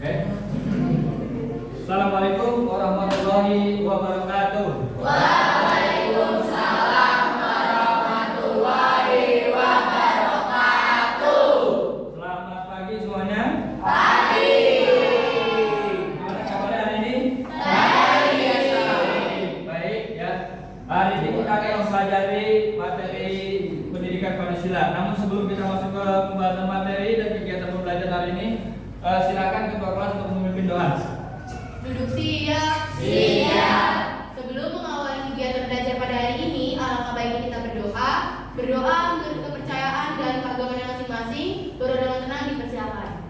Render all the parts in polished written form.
Oke. Assalamualaikum warahmatullahi wabarakatuh. Waalaikumsalam warahmatullahi wabarakatuh. Selamat pagi semuanya. Pagi. Gimana kabarnya hari ini? Baik. Baik ya. Hari ini kita akan mempelajari materi pendidikan Pancasila. Namun sebelum kita masuk ke pembahasan materi dan kegiatan pembelajaran hari ini, silakan ketua kelas untuk memimpin doa. Duduk siap. Siap. Sebelum mengawali kegiatan belajar pada hari ini, alangkah baiknya kita berdoa. Berdoa menurut kepercayaan dan keagamaan masing-masing. Berdoa dengan tenang dipersilakan.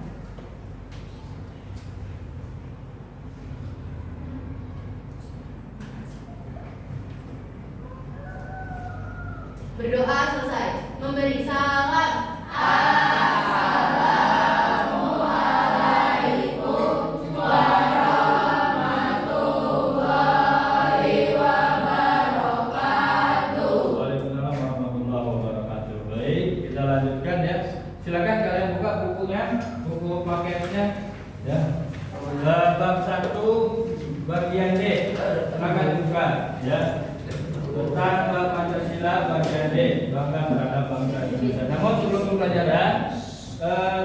Berdoa selesai. Memberi salam. Assalamualaikum warahmatullahi wabarakatuh. Waalaikumsalam warahmatullahi wabarakatuh. Baik, kita lanjutkan ya. Silakan kalian buka bukunya, buku paketnya ya. Bab 1 bagian D. Silakan buka ya. Tentang bab Pancasila bagian D, bangga terhadap bangsa Indonesia. Namun sebelum pembelajaran,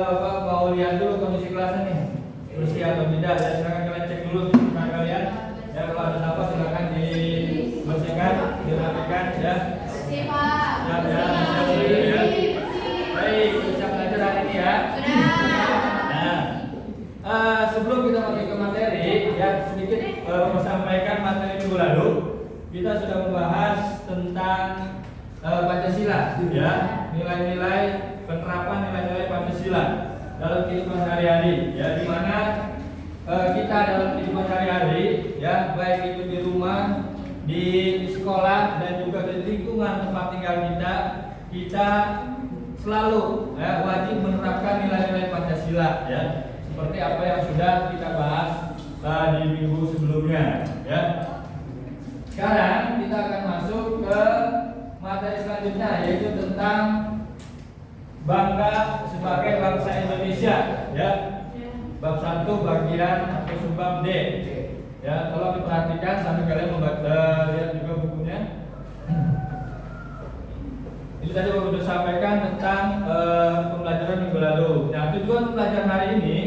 Bapak mau lihat dulu kondisi kelasnya nih, bersih atau tidak. Ya, silakan kalian cek dulu dengan kalian. Ya, kalau ada sampah silakan dibersihkan, dirapikan ya. Bersih, Pak. Ya, ya, Bersih. ya. Bersih. Baik, bisa belajar hari ini ya. Sudah. Nah, sebelum kita masuk ke materi, ya sedikit menyampaikan materi minggu lalu. Kita sudah membahas tentang Pancasila, ya, nilai-nilai penerapan nilai-nilai Pancasila dalam kehidupan sehari-hari, ya, di mana kita dalam kehidupan sehari-hari, ya, baik itu di rumah, di sekolah dan juga di lingkungan tempat tinggal kita selalu ya, wajib menerapkan nilai-nilai Pancasila, ya, seperti apa yang sudah kita bahas di minggu sebelumnya, ya. Sekarang kita akan masuk ke materi selanjutnya, yaitu tentang bangga sebagai bangsa Indonesia, ya. Bab 1 bagian atau subbab D. Ya, tolong diperhatikan sambil kalian membaca, lihat juga bukunya. Ini tadi baru disampaikan tentang pembelajaran minggu lalu. Nah, tujuan pembelajaran hari ini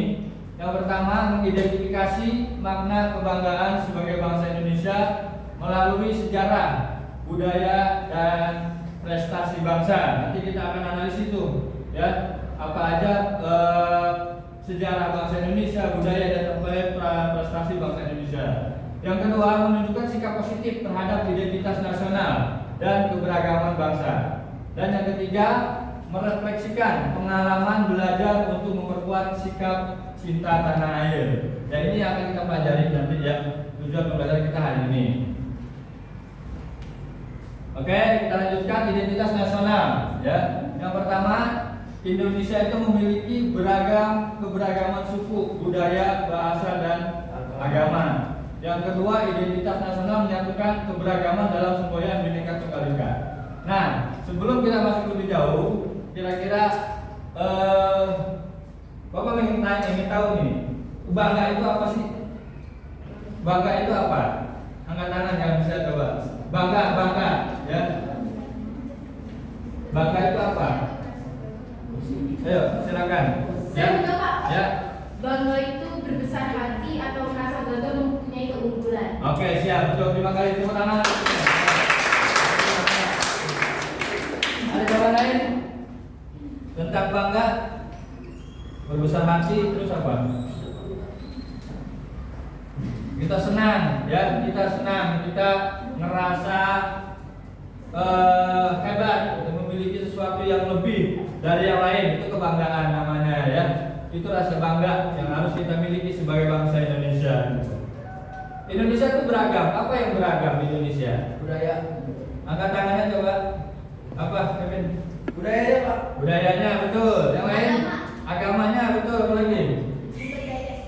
yang pertama mengidentifikasi makna kebanggaan sebagai bangsa Indonesia melalui sejarah, budaya, dan prestasi bangsa. Nanti kita akan analisis itu, ya, apa aja sejarah bangsa Indonesia, budaya, dan prestasi bangsa Indonesia. Yang kedua, menunjukkan sikap positif terhadap identitas nasional dan keberagaman bangsa. Dan yang ketiga, merefleksikan pengalaman belajar untuk memperkuat sikap cinta tanah air. Dan ini akan kita pelajari nanti, ya, tujuan pembelajaran kita hari ini. Oke, kita lanjutkan identitas nasional, ya. Yang pertama, Indonesia itu memiliki keberagaman suku, budaya, bahasa, dan agama. Yang kedua, identitas nasional menyatukan keberagaman dalam semboyan Bhinneka Tunggal Ika. Nah, sebelum kita masuk lebih jauh, kira-kira Bapak ingin tahu nih, bangga itu apa sih? Bangga itu apa? Angkat tangan yang bisa coba. Bangga, ya. Bangga itu apa? Ayo, silakan. Saya juga, Pak. Ya. Bangga itu berbesar hati atau merasa bangga mempunyai keunggulan. Oke, siap. Betul, terima kasih. Tepuk tangan. Ada jawaban lain tentang bangga? Berbesar hati, terus apa? Kita senang, ya. Kita senang. Kita ngerasa hebat, memiliki sesuatu yang lebih dari yang lain. Itu kebanggaan namanya, ya. Itu rasa bangga yang harus kita miliki sebagai bangsa Indonesia. Indonesia itu beragam. Apa yang beragam di Indonesia? Budaya. Angkat tangannya coba. Apa, Kevin? Budayanya, Pak. Budayanya, betul. Yang lain? Agamanya, betul. Apa lagi?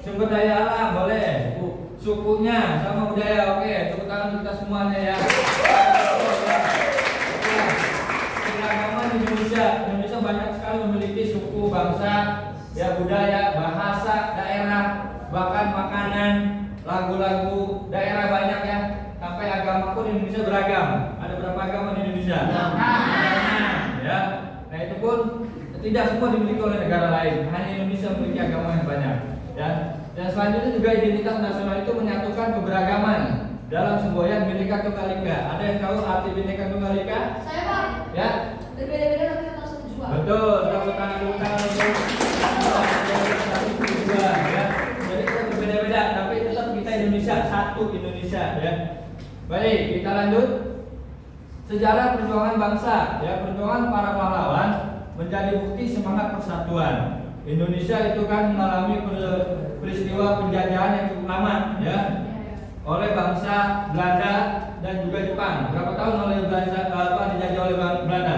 Sumber daya alam, boleh. Sukunya sama budaya, oke. Tepuk tangan kita semuanya, ya. Keragaman Indonesia banyak sekali. kami memiliki suku, bangsa, ya budaya, bahasa, daerah, bahkan makanan, lagu-lagu daerah banyak ya. Sampai agama pun Indonesia beragam. Ada berapa agama di Indonesia? Ya. Nah itu pun tidak semua dimiliki oleh negara lain. Hanya Indonesia memiliki agama yang banyak. Ya. Dan selanjutnya juga identitas nasional itu menyatukan keberagaman dalam semboyan Bhinneka Tunggal Ika. Ada yang tahu arti Bhinneka Tunggal Ika? Saya Pak. Ya. Berbeda-beda tapi tetap satu jua. Betul. Tepuk tangan untuk satu tujuan. Ya. Jadi kita berbeda-beda, tapi tetap kita Indonesia, satu Indonesia. Ya. Baik, kita lanjut. Sejarah perjuangan bangsa, ya perjuangan para pahlawan menjadi bukti semangat persatuan. Indonesia itu kan mengalami peristiwa penjajahan yang cukup lama, ya, oleh bangsa Belanda dan juga Jepang. Berapa tahun oleh Belanda dijajah oleh Belanda?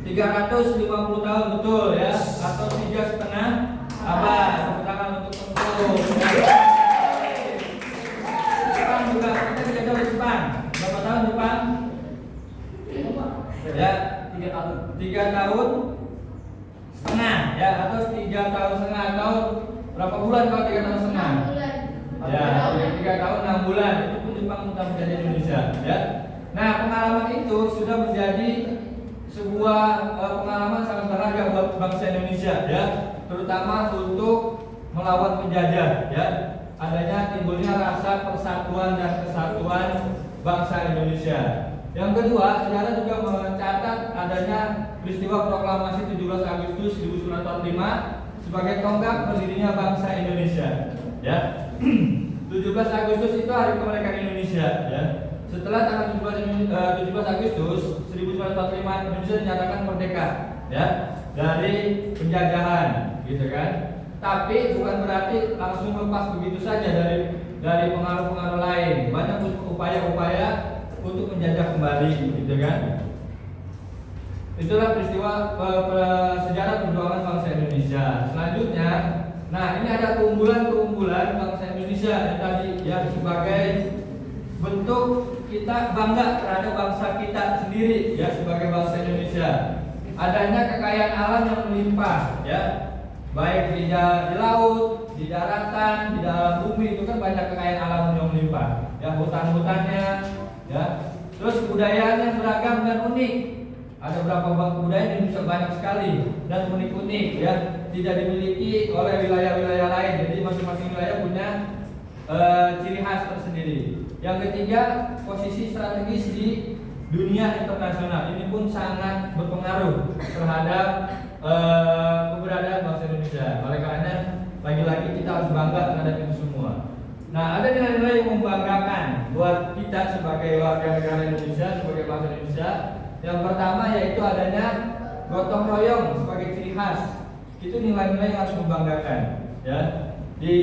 350 tahun, betul ya, atau 3,5 abad. Tepuk tangan untuk tempuh. Jepang juga kita dijajah oleh Jepang. Berapa tahun Jepang? Ya, 3 tahun setengah, ya, atau 3 tahun setengah, atau berapa bulan kalau 3 tahun setengah? 6 bulan. Ya, 3 tahun 6 bulan itu pun Jepang telah menjadi Indonesia. Ya, nah pengalaman itu sudah menjadi sebuah pengalaman sangat berharga buat bangsa Indonesia, ya, terutama untuk melawan penjajah, ya. Adanya timbulnya rasa persatuan dan kesatuan bangsa Indonesia. Yang kedua, sejarah juga mencatat adanya peristiwa proklamasi 17 Agustus 1945 sebagai tonggak berdirinya bangsa Indonesia. Ya, 17 Agustus itu hari kemerdekaan Indonesia. Ya, setelah tanggal 17 Agustus 1945 Indonesia dinyatakan merdeka, ya, dari penjajahan, gitu kan. Tapi bukan berarti langsung lepas begitu saja dari pengaruh-pengaruh lain. Banyak upaya-upaya untuk menjajah kembali, gitu kan. Itulah peristiwa sejarah perjuangan bangsa Indonesia. Selanjutnya, nah ini ada keunggulan bangsa Indonesia yang tadi, ya, sebagai bentuk kita bangga terhadap bangsa kita sendiri, ya, sebagai bangsa Indonesia. Adanya kekayaan alam yang melimpah, ya, baik di laut, di daratan, di dalam bumi, itu kan banyak kekayaan alam yang melimpah, ya, hutan-hutannya, ya, terus kebudayaan yang beragam dan unik. Ada berapa kebudayaan yang bisa banyak sekali dan unik-unik, ya, tidak dimiliki oleh wilayah-wilayah lain. Jadi masing-masing wilayah punya ciri khas tersendiri. Yang ketiga, posisi strategis di dunia internasional ini pun sangat berpengaruh terhadap keberadaan bangsa Indonesia. Oleh karena lagi-lagi kita harus bangga terhadap itu semua. Nah, ada nilai-nilai yang membanggakan buat kita sebagai warga negara Indonesia, sebagai bangsa Indonesia. Yang pertama yaitu adanya gotong royong sebagai ciri khas. Itu nilai-nilai yang harus membanggakan, ya. Di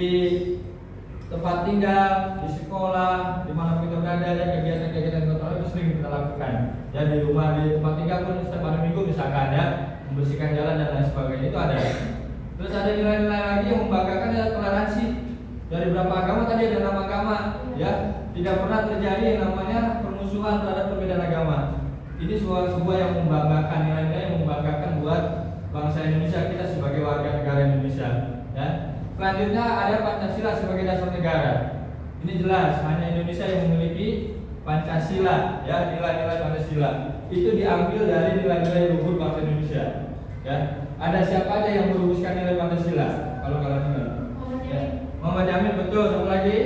tempat tinggal, di sekolah, di mana kita berada, ya, kegiatan-kegiatan gotong royong itu sering kita lakukan. Ya, di rumah, di tempat tinggal pun setiap hari Minggu misalkan, ya, membersihkan jalan dan lain sebagainya, itu ada. Terus ada nilai-nilai lagi yang membanggakan adalah toleransi. Dari berapa agama tadi ada 6 agama, ya, tidak pernah terjadi yang namanya permusuhan terhadap perbedaan agama. Ini sebuah yang membanggakan, nilai-nilai yang membanggakan buat bangsa Indonesia, kita sebagai warga negara Indonesia, ya. Selanjutnya ada Pancasila sebagai dasar negara. Ini jelas hanya Indonesia yang memiliki Pancasila, ya, nilai-nilai Pancasila. Itu diambil dari nilai-nilai luhur bangsa Indonesia, ya. Ada siapa aja yang merumuskan nilai Pancasila? Kalau kalian dengar, ya. Muhammad Jamil, betul. Satu lagi.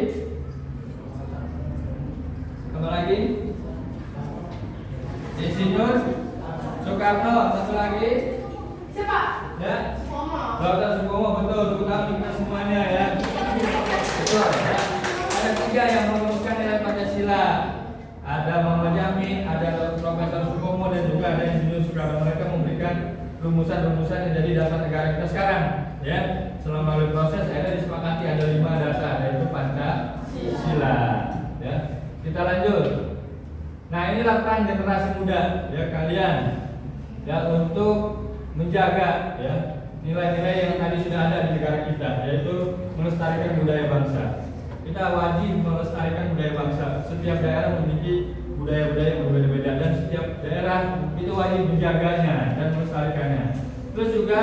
Satu lagi. Insinyur Soekarno. Satu lagi. Siapa? Ya. Supomo. Dr. Supomo, betul. Tepuk tangan kita semuanya, ya. Betul, ya. Ada 3 yang merumuskan nilai Pancasila. Ada Muhammad Jamil, ada Profesor Supomo, dan juga ada Insinyur Soekarno. Mereka memberikan rumusan-rumusan yang jadi dasar negara kita sekarang, ya. Selama melalui proses akhirnya disepakati ada 5 dasar, yaitu Pancasila, ya. Kita lanjut. Nah, inilah peran generasi muda, ya, kalian, ya, untuk menjaga, ya, nilai-nilai yang tadi sudah ada di negara kita, yaitu melestarikan budaya bangsa. Kita wajib melestarikan budaya bangsa. Setiap daerah memiliki budaya-budaya yang berbeda-beda, dan setiap daerah itu wajib menjaganya dan melestarikannya. Terus juga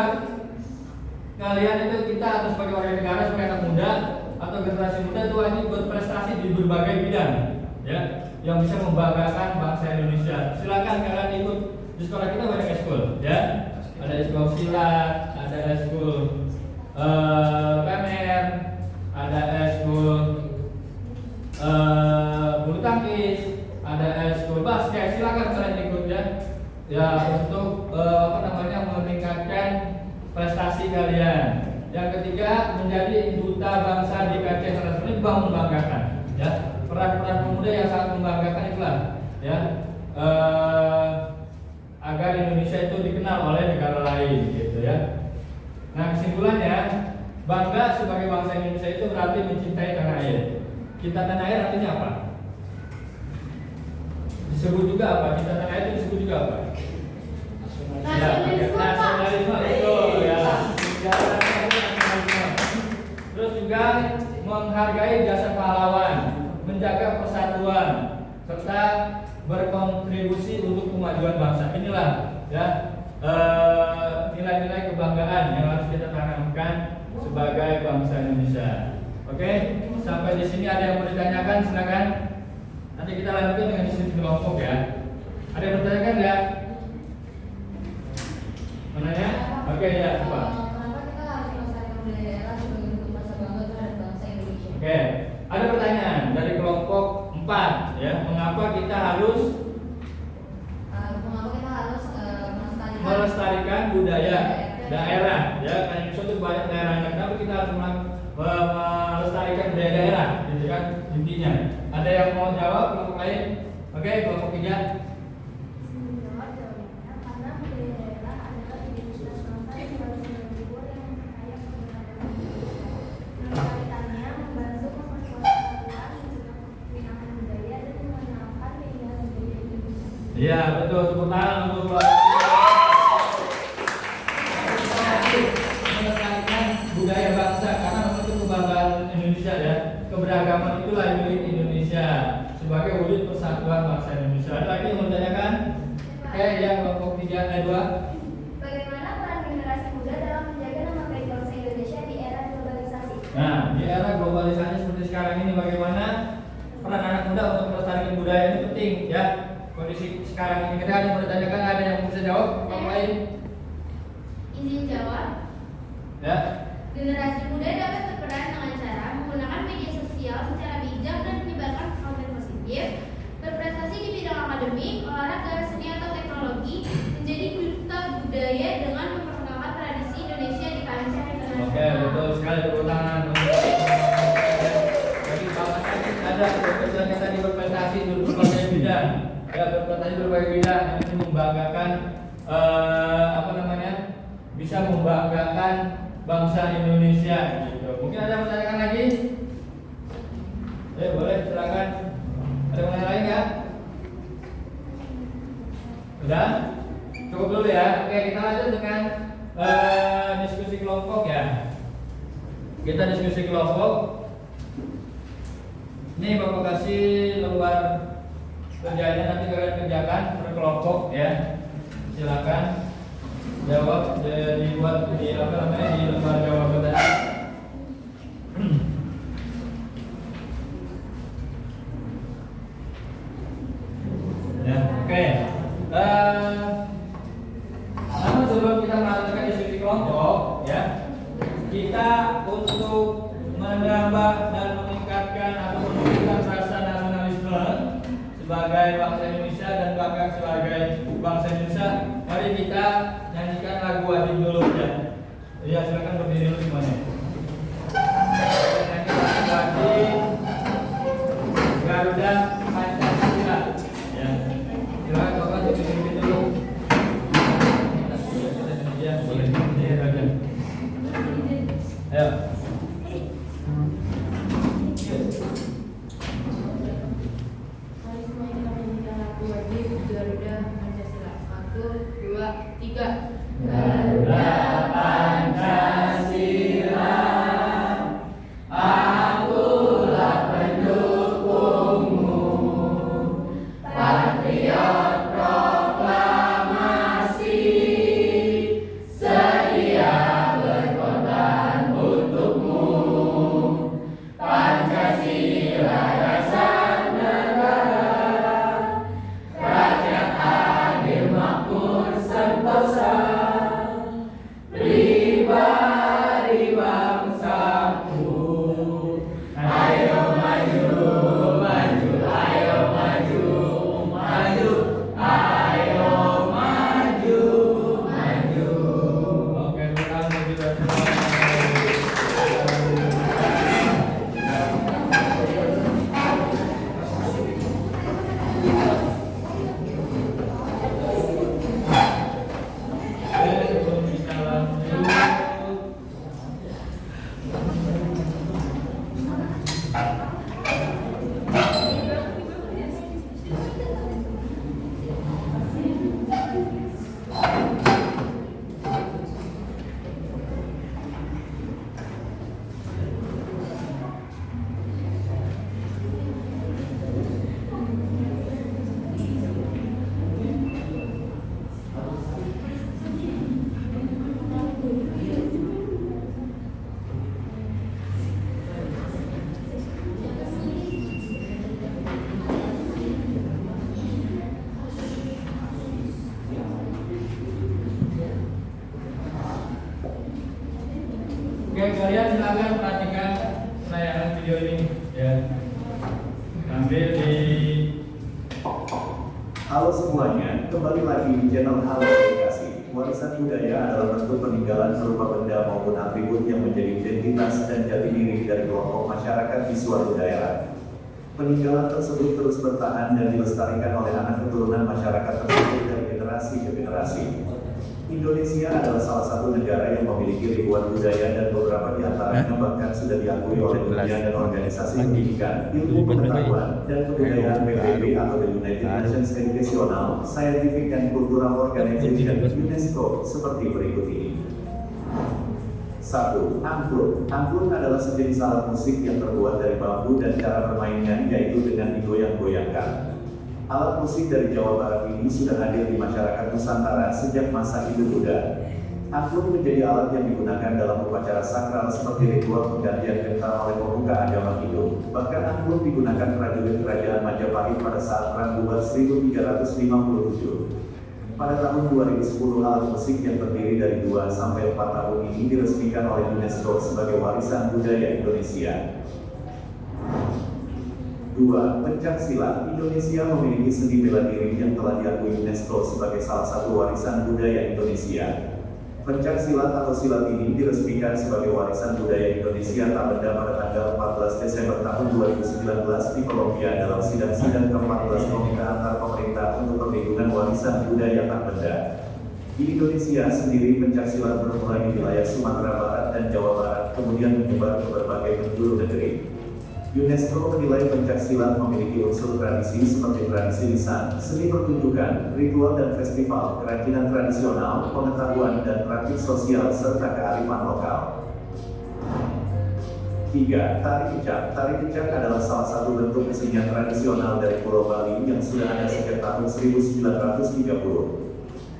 kalian itu, kita atau sebagai warga negara, sebagai anak muda atau generasi muda itu wajib berprestasi di berbagai bidang, ya, yang bisa membanggakan bangsa Indonesia. Silakan kalian ikut di sekolah kita, banyak eskul, ya. Ada eskul silat, ada eskul PMR, ada eskul bulu tangkis, ada eskul basket. Silakan kalian ikut, ya. Ya, untuk meningkatkan prestasi kalian. Yang ketiga, menjadi duta bangsa di kancah internasional, itu membanggakan, ya. Peran-peran pemuda yang sangat membanggakan itulah, ya, agar Indonesia itu dikenal oleh negara lain, gitu, ya. Nah, kesimpulannya, bangga sebagai bangsa Indonesia itu berarti mencintai tanah air. Cinta tanah air artinya apa? Disebut juga apa? Cinta tanah air itu disebut juga apa? Nasionalisme, betul, ya. Terus juga menghargai jasa pahlawan, menjaga persatuan, serta berkontribusi untuk kemajuan bangsa. Inilah, ya, nilai-nilai kebanggaan yang harus kita tanamkan sebagai bangsa Indonesia. Oke, sampai di sini ada yang mau ditanyakan, silakan. Nanti kita lanjutkan dengan diskusi kelompok, ya. Ada yang bertanyakan nggak? Menanya? Oke, ya, Pak. Kenapa kita harus melestarikan budaya daerah sebagai bentuk rasa bangga terhadap bangsa Indonesia? Oke, ada pertanyaan dari kelompok 4, ya. Mengapa kita harus melestarikan budaya daerah, ya? Karena Indonesia itu banyak daerahnya. Kenapa kita harus melestarikan budaya daerah, gitu kan, intinya. Ada yang mau jawab, kelompok lain? Oke, kelompok 3. Karena budaya daerah adalah identitas bangsa yang harus berlibur yang kaya keberagaman. Melestarikannya membantu memperkuat persatuan, mencegah perpindahan budaya, dan mengenalkan keindahan budaya Indonesia. Iya, betul. Tepuk tangan untuk melestarikan budaya bangsa, karena itu kebanggaan Indonesia, ya. Keberagaman itulah milik Indonesia sebagai wujud persatuan bangsa Indonesia. Ada lagi yang mau ditanyakan? Oke, yang kelompok 2. Bagaimana peran generasi muda dalam menjaga nama baik bangsa Indonesia di era globalisasi? Nah, di era globalisasi seperti sekarang ini, bagaimana peran anak muda untuk melestarikan budaya ini penting, ya. Kondisi sekarang ini, kita ada yang mau ditanyakan, ada yang bisa jawab? Kelompok lain? Izin jawab. Ya. Generasi muda dapat berperan dengan cara menggunakan media sosial secara bijak dan menyebarkan konten positif, berprestasi di bidang akademik, olahraga, seni atau teknologi, menjadi duta budaya dengan memperkenalkan tradisi Indonesia di kancah internasional. Oke, betul sekali, tepuk tangan. Jadi bangsa kita ada berprestasi tadi, berprestasi di berbagai bidang, ya, berprestasi di berbagai bidang. Ini membanggakan, bisa membanggakan bangsa Indonesia, gitu. Mungkin ada yang bertanyakan lagi? Boleh, silakan. Ada pertanyaan lain nggak? Udah? Cukup dulu, ya. Oke, kita lanjut dengan diskusi kelompok, ya. Kita diskusi kelompok. Ini Bapak kasih lembar kerjanya, nanti kalian kerjakan per kelompok, ya. Silakan jawab, dibuat di di lembar jawaban tadi. Ya, oke. Namun sebelum kita melakukan diskusi kelompok, ya, kita untuk menambah dan meningkatkan atau menunjukkan rasa nasionalisme sebagai bangsa Indonesia dan bangga sebagai bangsa Indonesia, mari kita nyanyikan lagu wajib dulu, ya. Iya, silakan berdiri dulu semuanya. Nyanyikan wajib Garuda Pancasila, ya. Silakan Bapak berdiri dulu. Ya, boleh. Ini aja. Ayo. Mari semuanya kita menyanyikan lagu wajib Garuda Pancasila. 1, 2, 3. Garuda Pancasila, akulah pendukungmu. Oke, kalian silakan perhatikan penayangan video ini ya. Ambil di. Halo semuanya, kembali lagi di channel Halo Edukasi. Warisan budaya adalah bentuk peninggalan berupa benda maupun atribut yang menjadi identitas dan jati diri dari kelompok masyarakat di suatu daerah. Peninggalan tersebut terus bertahan dan dilestarikan oleh anak keturunan masyarakat tersebut dari generasi ke generasi. Indonesia adalah salah satu negara yang memiliki ribuan budaya dan beberapa di antaranya bahkan sudah diakui oleh dunia dan organisasi pendidikan, ilmu pengetahuan, dan kebudayaan PBB atau the United Nations Educational, Scientific and Cultural Organization UNESCO seperti berikut ini. 1. Angklung. Angklung adalah sejenis alat musik yang terbuat dari bambu dan cara bermainnya yaitu dengan digoyang-goyangkan. Alat musik dari Jawa Barat ini sudah hadir di masyarakat Nusantara sejak masa Hindu Buddha. Angklung menjadi alat yang digunakan dalam upacara sakral seperti ritual penggantian kental oleh pemuka agama Hindu. Bahkan angklung digunakan prajurit kerajaan Majapahit pada saat Perang Bubar 1357. Pada tahun 2010, alat musik yang terdiri dari 2 sampai 4 tahun ini diresmikan oleh UNESCO sebagai warisan budaya Indonesia. 2. Pencak silat. Indonesia memiliki seni bela diri yang telah diakui UNESCO sebagai salah satu warisan budaya Indonesia. Pencak silat atau silat ini diresmikan sebagai warisan budaya Indonesia tak benda pada tanggal 14 Desember tahun 2019 di Kolombia dalam sidang-sidang ke-14 Komite Antar Pemerintah untuk Perlindungan Warisan Budaya Tak Benda. Di Indonesia sendiri pencak silat bermulai di wilayah Sumatera Barat dan Jawa Barat, kemudian menyebar ke berbagai penjuru negeri. UNESCO menilai pencak silat memiliki unsur tradisi seperti tradisi lisan, seni pertunjukan, ritual dan festival, kerajinan tradisional, pengetahuan dan praktik sosial serta kearifan lokal. 3. Tari kecak. Tari kecak adalah salah satu bentuk kesenian tradisional dari Pulau Bali yang sudah ada sejak tahun 1930.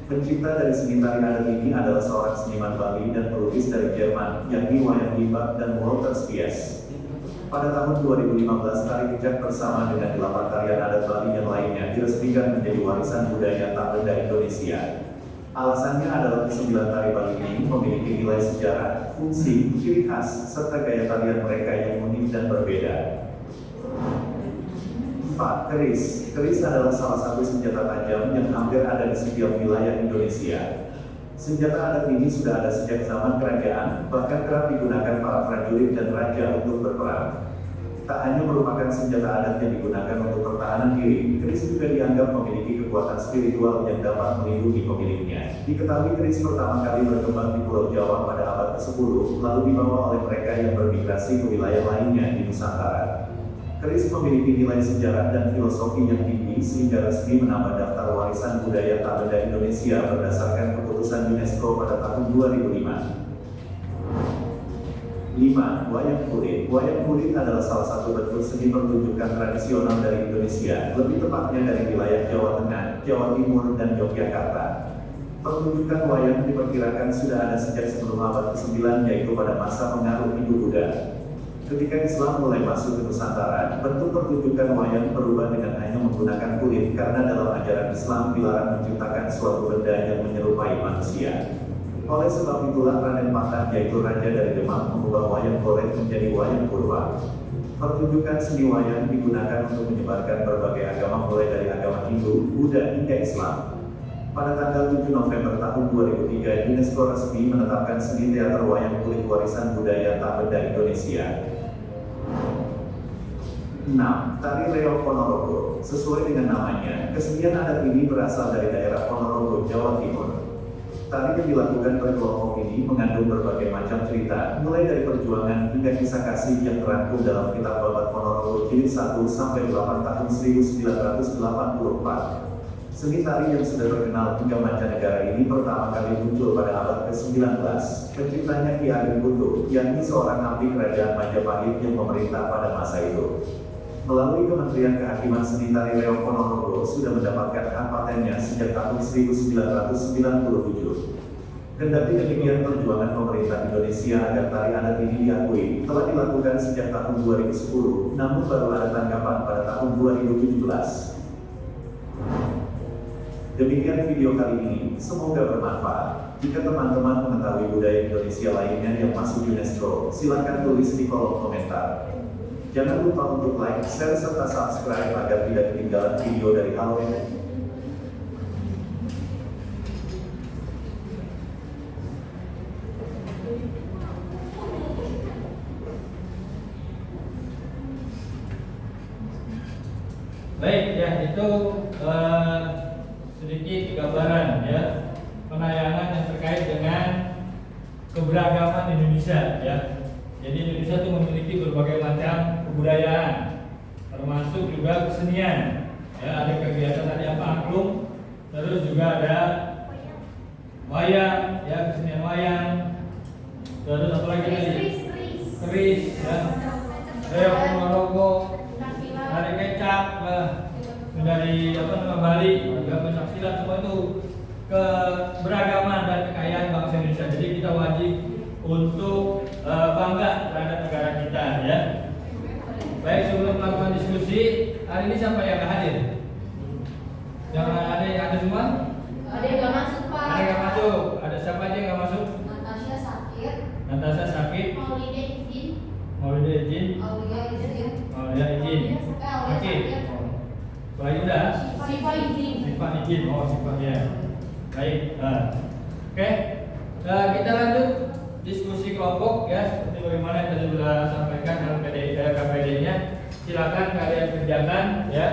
Pencipta dari seni tari adat ini adalah seorang seniman Bali dan pelukis dari Jerman, yakni Wayan Limbak dan Walter Spies. Pada tahun 2015, tari kecak bersama dengan 8 tarian adat Bali yang lainnya diresmikan menjadi warisan budaya tak benda Indonesia. Alasannya adalah ke-9 tari Bali ini memiliki nilai sejarah, fungsi, ciri khas, serta gaya tarian mereka yang unik dan berbeda. 4. Keris. Keris adalah salah satu senjata tajam yang hampir ada di setiap wilayah Indonesia. Senjata adat ini sudah ada sejak zaman kerajaan, bahkan kerap digunakan para prajurit dan raja untuk berperang. Tak hanya merupakan senjata adat yang digunakan untuk pertahanan diri, keris juga dianggap memiliki kekuatan spiritual yang dapat melindungi pemiliknya. Diketahui keris pertama kali berkembang di Pulau Jawa pada abad ke-10, lalu dibawa oleh mereka yang bermigrasi ke wilayah lainnya di Nusantara. Keris memiliki nilai sejarah dan filosofi yang tinggi sehingga resmi menambah daftar warisan budaya tak benda Indonesia berdasarkan keputusan UNESCO pada tahun 2005. 5. Wayang kulit. Wayang kulit adalah salah satu bentuk seni pertunjukan tradisional dari Indonesia, lebih tepatnya dari wilayah Jawa Tengah, Jawa Timur, dan Yogyakarta. Pertunjukan wayang diperkirakan sudah ada sejak sebelum abad ke-9 yaitu pada masa pengaruh Hindu Buddha. Ketika Islam mulai masuk ke Nusantara, bentuk pertunjukan wayang berubah dengan hanya menggunakan kulit karena dalam ajaran Islam dilarang menciptakan suatu benda yang menyerupai manusia. Oleh sebab itulah Raden Patah yaitu raja dari Demak mengubah wayang golek menjadi wayang purwa. Pertunjukan seni wayang digunakan untuk menyebarkan berbagai agama mulai dari agama Hindu, Buddha hingga Islam. Pada tanggal 7 November tahun 2003, UNESCO resmi menetapkan seni teater wayang kulit warisan budaya tak benda Indonesia. 6. Tari Reog Ponorogo. Sesuai dengan namanya, kesenian adat ini berasal dari daerah Ponorogo, Jawa Timur. Tari yang dilakukan oleh kelompok ini mengandung berbagai macam cerita, mulai dari perjuangan hingga kisah kasih yang terangkum dalam kitab Babat Ponorogo jilid 1 sampai 8 tahun 1984. Seni tari yang sudah terkenal hingga mancanegara ini pertama kali muncul pada abad ke-19. Penciptanya Ki Ageng Kutu, yakni seorang abdi kerajaan Majapahit yang memerintah pada masa itu. Melalui Kementerian Kehakiman Seni Tari Reog Ponorogo sudah mendapatkan hak patennya sejak tahun 1997. Kendati demikian, perjuangan pemerintah Indonesia agar tari adat ini diakui telah dilakukan sejak tahun 2010, namun baru ada tanggapan pada tahun 2017. Demikian video kali ini, semoga bermanfaat. Jika teman-teman mengetahui budaya Indonesia lainnya yang masuk UNESCO, silakan tulis di kolom komentar. Jangan lupa untuk like, share, serta subscribe agar tidak ketinggalan video dari Halo. Baik ya, itu sedikit gambaran ya penayangan yang terkait dengan keberagaman Indonesia ya. Jadi Indonesia itu memiliki berbagai macam kebudayaan, termasuk juga kesenian. Ya, ada kegiatan tadi apa angklung, terus juga ada wayang, ya kesenian wayang, terus apa lagi tadi? Keris, ya, reok Ponorogo, dari kecap, dari apa nama Bali, juga pencaksilat, semua itu keberagaman dan kekayaan bangsa Indonesia. Jadi kita wajib untuk bangga terhadap negara kita, ya. Baik, sebelum melakukan diskusi, hari ini siapa yang nggak hadir? Jangan ada yang ada semua? Ada yang nggak masuk, Pak. Ada yang nggak masuk. Ada siapa aja yang nggak masuk? Natasha sakit. Natasha sakit. Maulida izin. Maulida izin. Aulia izin. Maulida izin. Sakit. Kalau udah. Siva izin. Siva izin. Oh, Siva ya. Baik. Oke. Kita lanjut diskusi kelompok ya, seperti bagaimana yang tadi sudah sampaikan KPD-nya. Silakan kalian kerjakan ya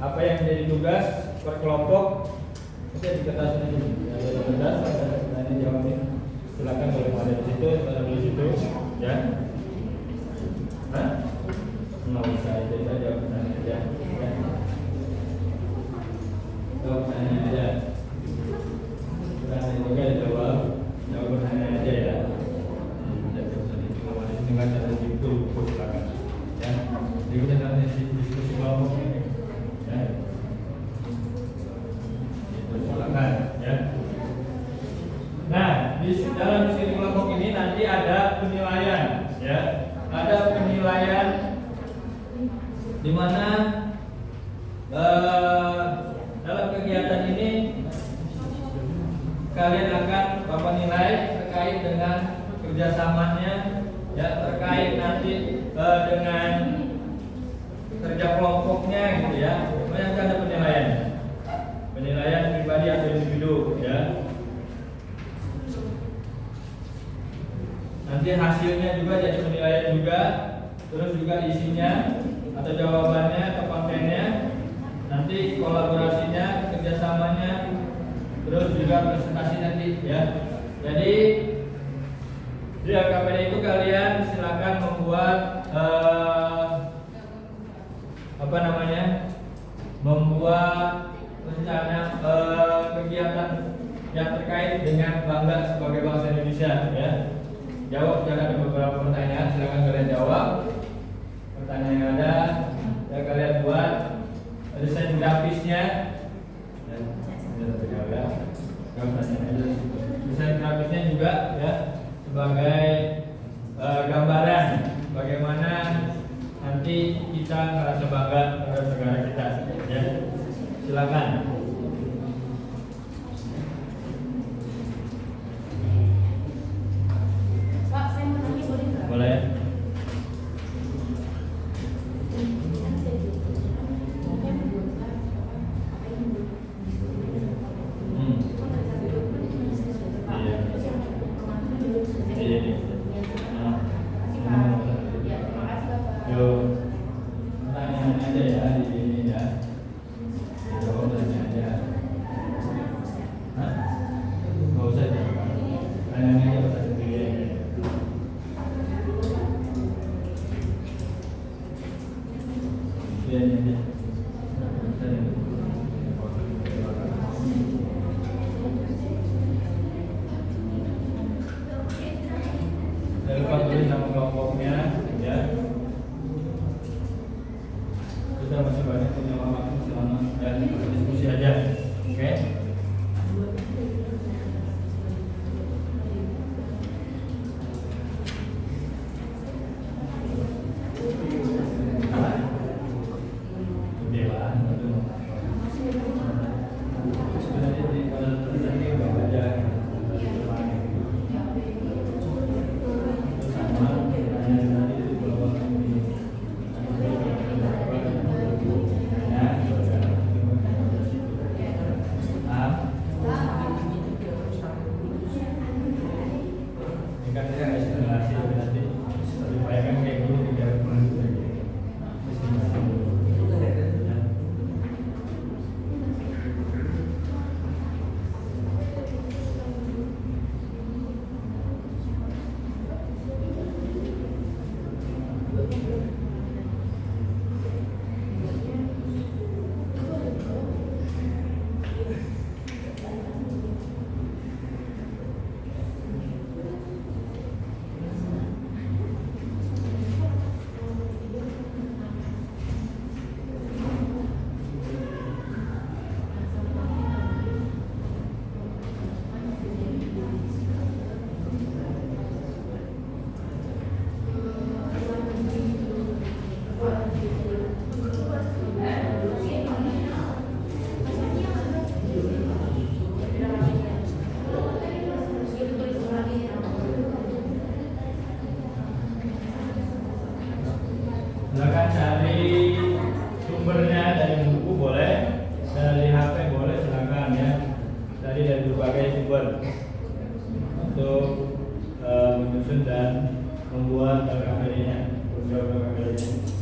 apa yang menjadi tugas per kelompok. Saya di kertas ini ada kertas, nanti jawabin. Silakan kalau ada di situ, ada di situ ya. Hah? Nggak usah, itu saja pertanyaan aja. Ya. Pertanyaan aja. Pertanyaan juga dijawab. Jawab pertanyaan aja ya. Dengan cara itu silakan. Ya. Jadi kita nanti diskusi kelompok ini. Ya. Itu silakan. Ya. Nah, di dalam diskusi kelompok ini nanti ada penilaian. Ya. Ada penilaian di mana dalam kegiatan ini kalian akan menilai terkait dengan kerjasamanya, ya terkait nanti dengan kerja kelompoknya gitu ya. Banyak ada penilaian pribadi atau individu ya. Nanti hasilnya juga jadi penilaian juga, terus juga isinya atau jawabannya atau kontennya, nanti kolaborasinya, kerjasamanya, terus juga presentasi nanti ya. Jadi di KPD itu kalian silakan membuat membuat rencana kegiatan yang terkait dengan bangga sebagai bangsa Indonesia ya. Jawab, jangan ada beberapa pertanyaan, silakan kalian jawab. Pertanyaan yang ada, ya kalian buat desain grafisnya. Desain grafisnya juga ya sebagai gambaran bagaimana nanti kita merasa bangga terhadap negara kita. Ya, silakan. Pak, saya mau nanya boleh nggak? Boleh. Pertanyaan aja ya di sini ya. Jawab pertanyaan aja. menyusun dan membuat KKP-nya. Program KKP-nya.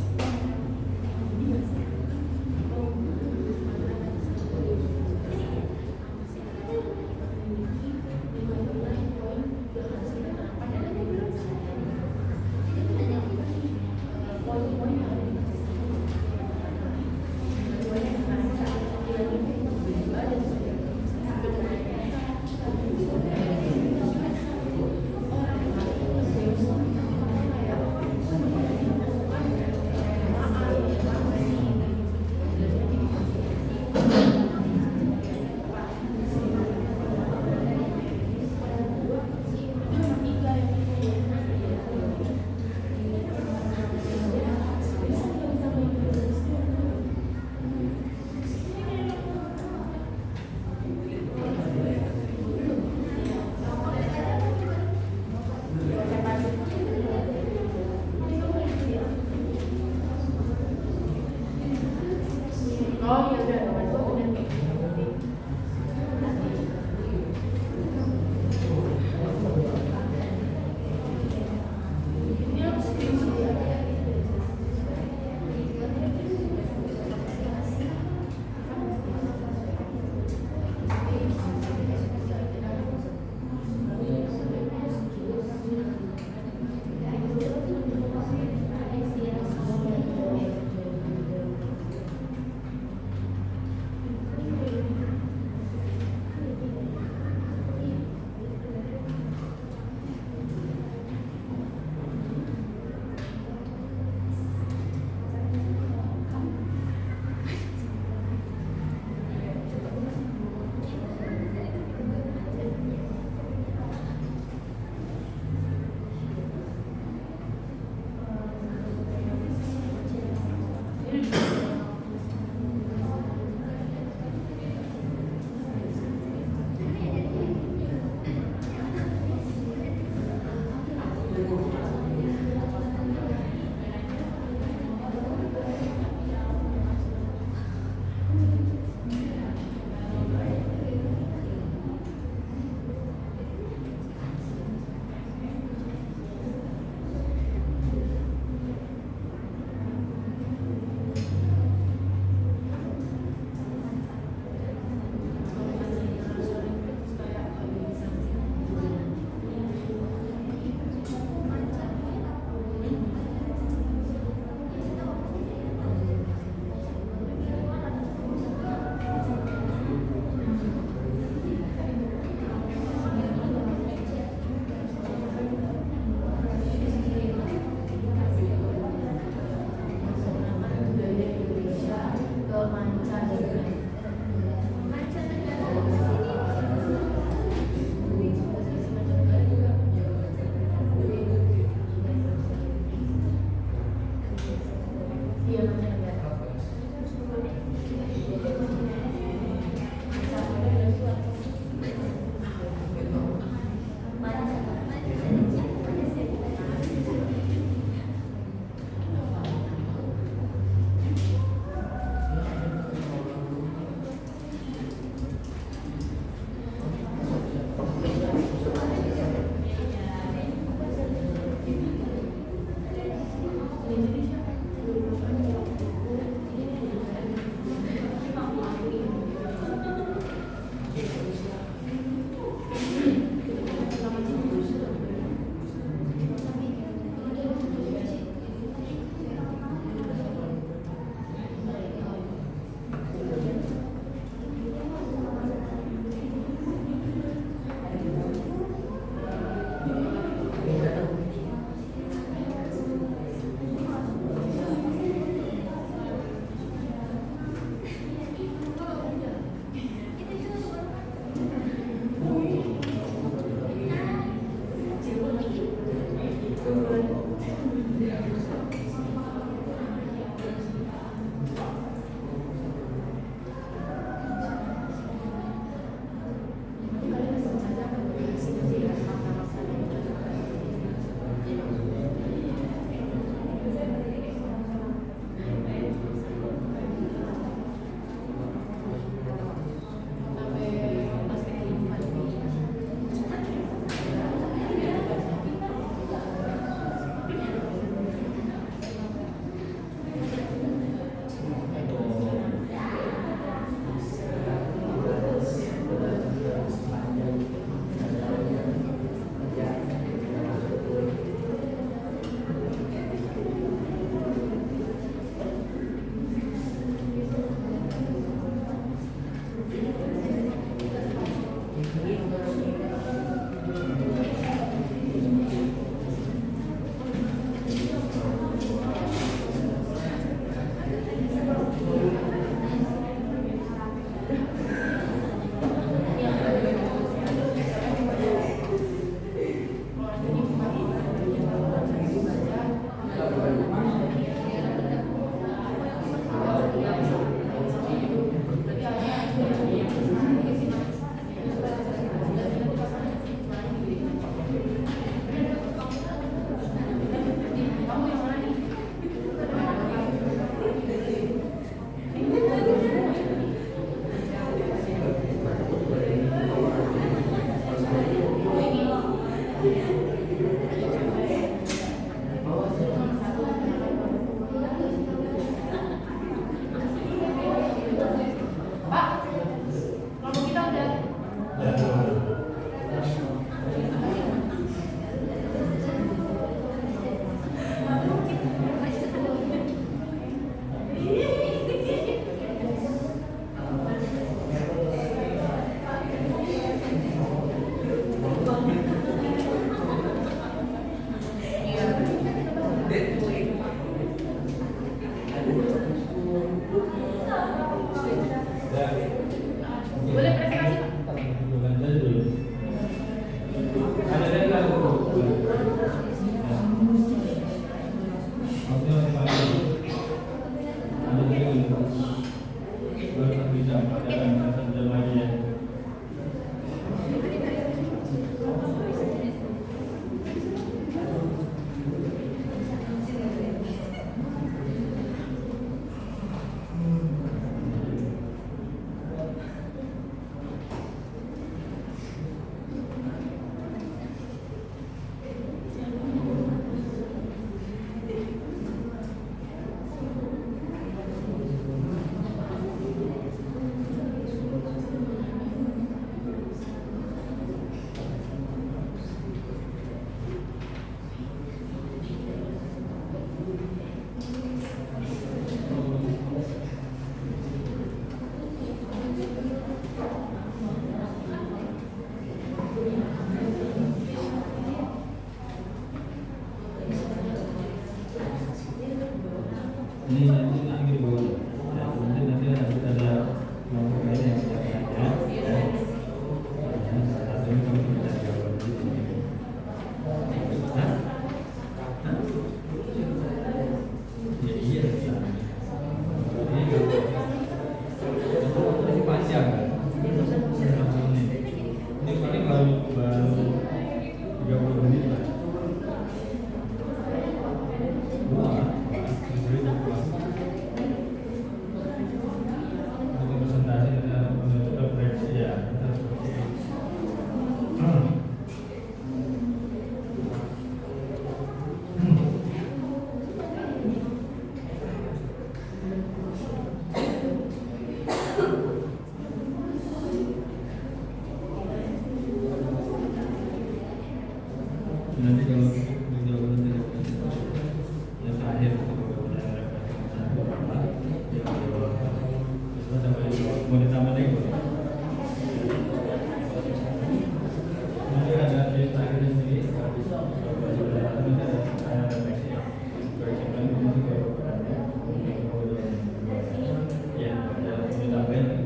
Oh iya udah. nanti dibawa. Ya, nanti ada nomor lain yang sudah ada. Ya. Saat ini kami tidak jawab di sini. Hah? Hah? Ya iya. Ini panjang kan? Ini paling baru 30 menit lah. Untuk presentasi untuk referensi ya. Nanti kalau yang terakhir mau ditambah lagi nanti ada di terakhirnya sendiri nanti ada refleksi ya mau ditambahin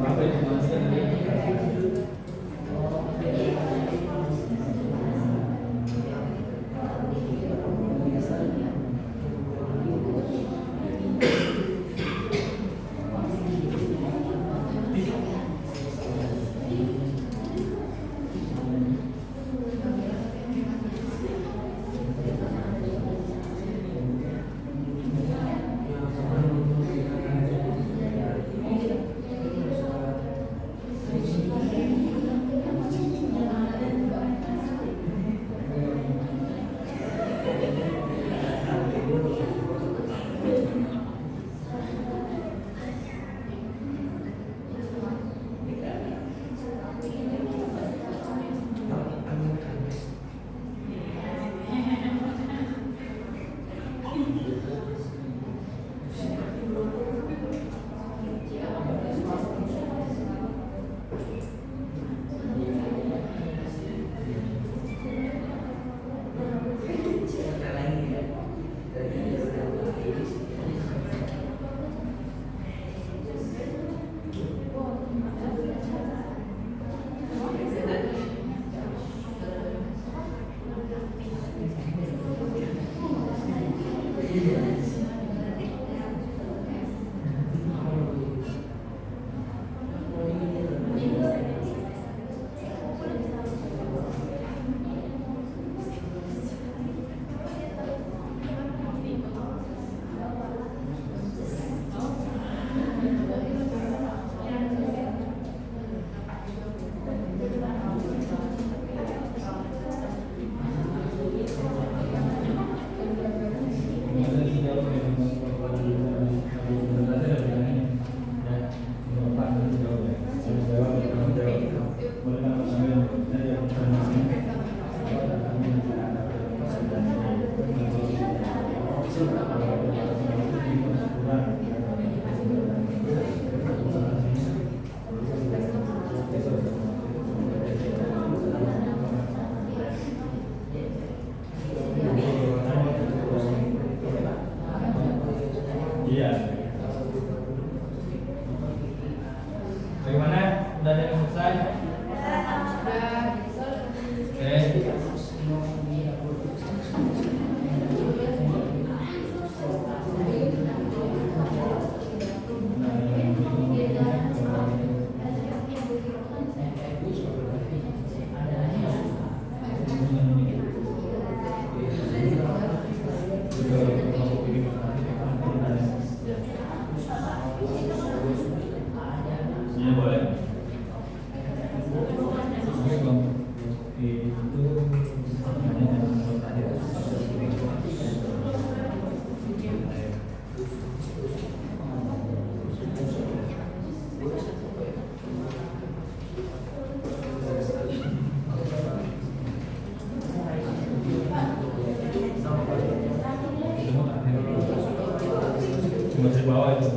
Apa itu maksudnya? Bagaimana? Sudah ada yang selesai? Oke. Ya boleh. Cuma di bawah itu.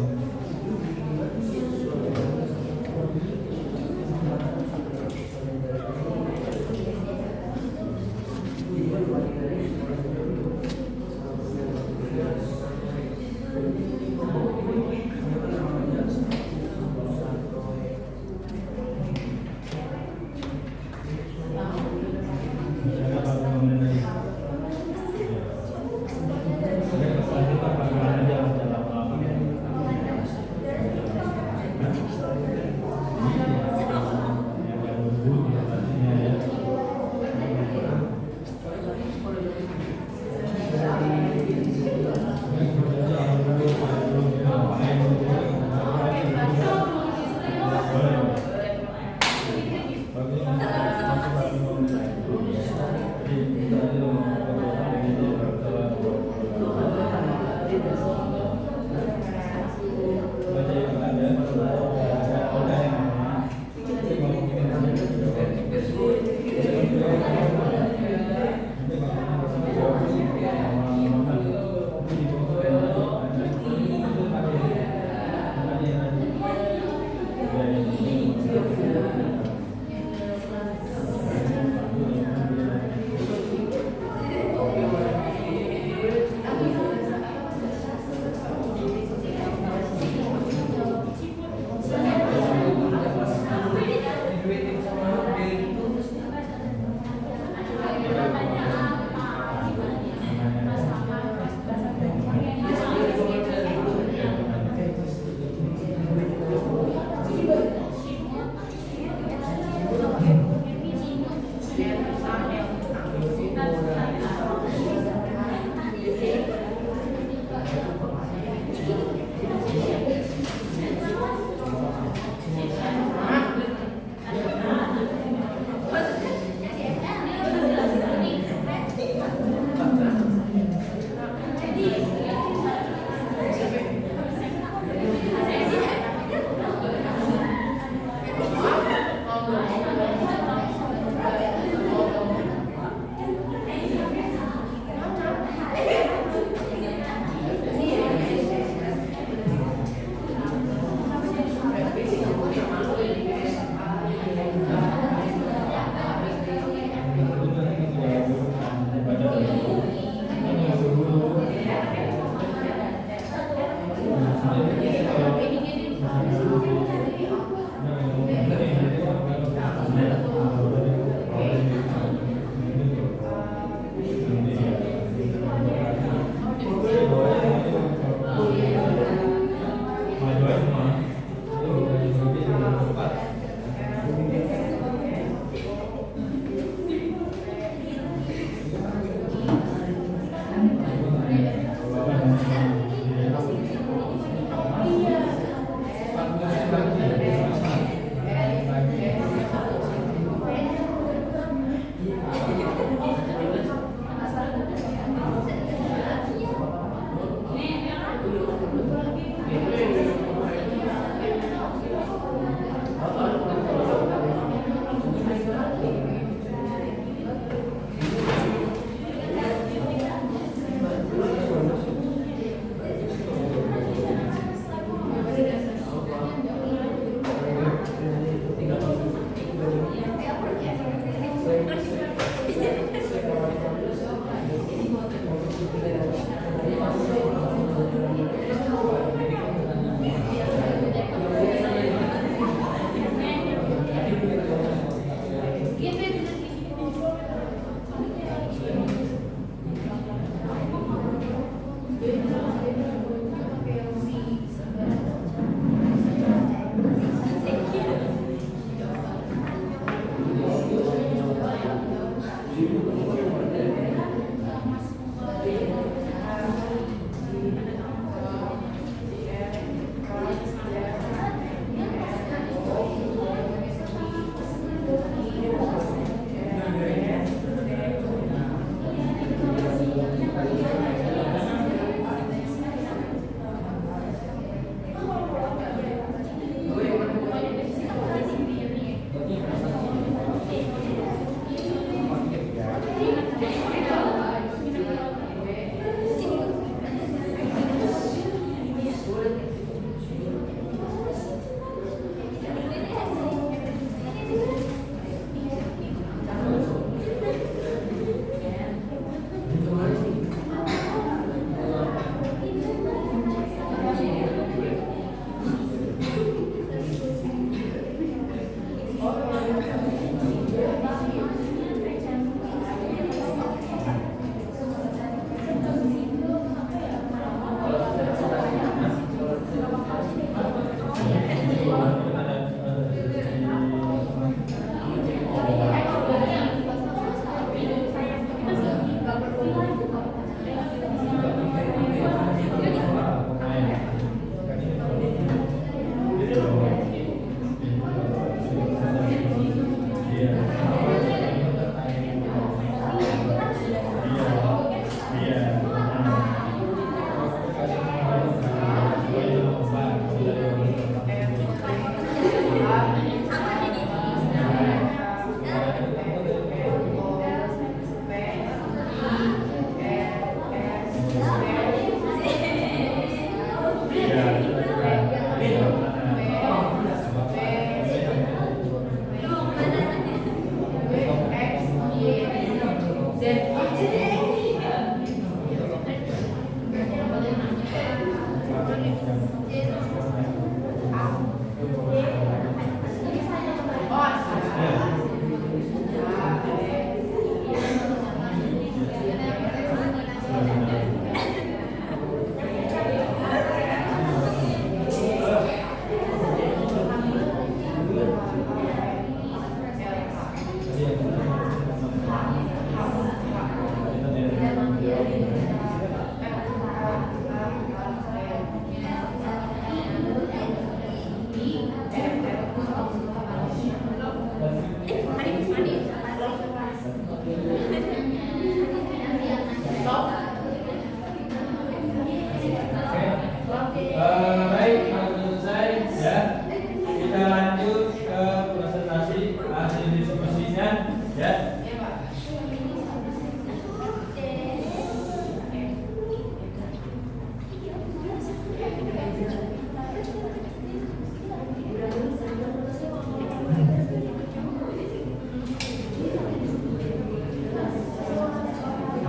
presentasi hasil diskusinya ya. Ya, Pak.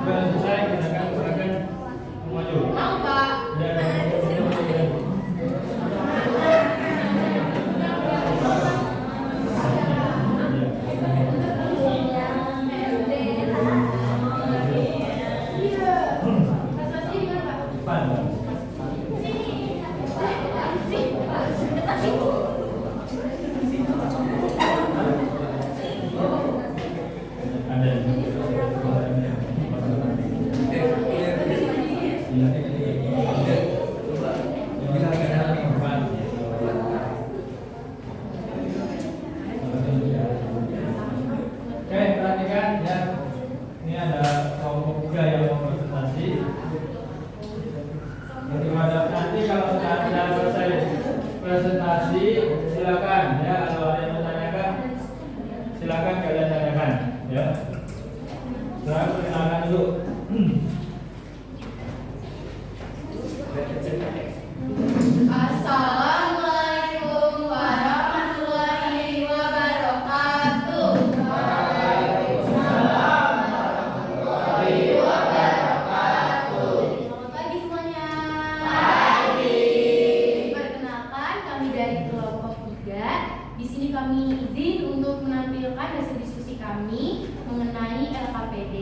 Sudah selesai, silakan maju. Mau, Pak. Ya, Presentasi gimana, Pak? depan. Ada. Oke, perhatikan ya. Ini ada kelompok 3 yang mau presentasi. Gimana nanti kalau sudah Anda selesai presentasi, silakan ya, kalau ada yang menanyakan silakan kalian tanyakan ya. Saya perkenalkan dulu. Assalamualaikum warahmatullahi wabarakatuh. Selamat pagi semuanya. Perkenalkan, kami dari kelompok 3. Di sini kami izin untuk menampilkan hasil diskusi kami mengenai LKPD.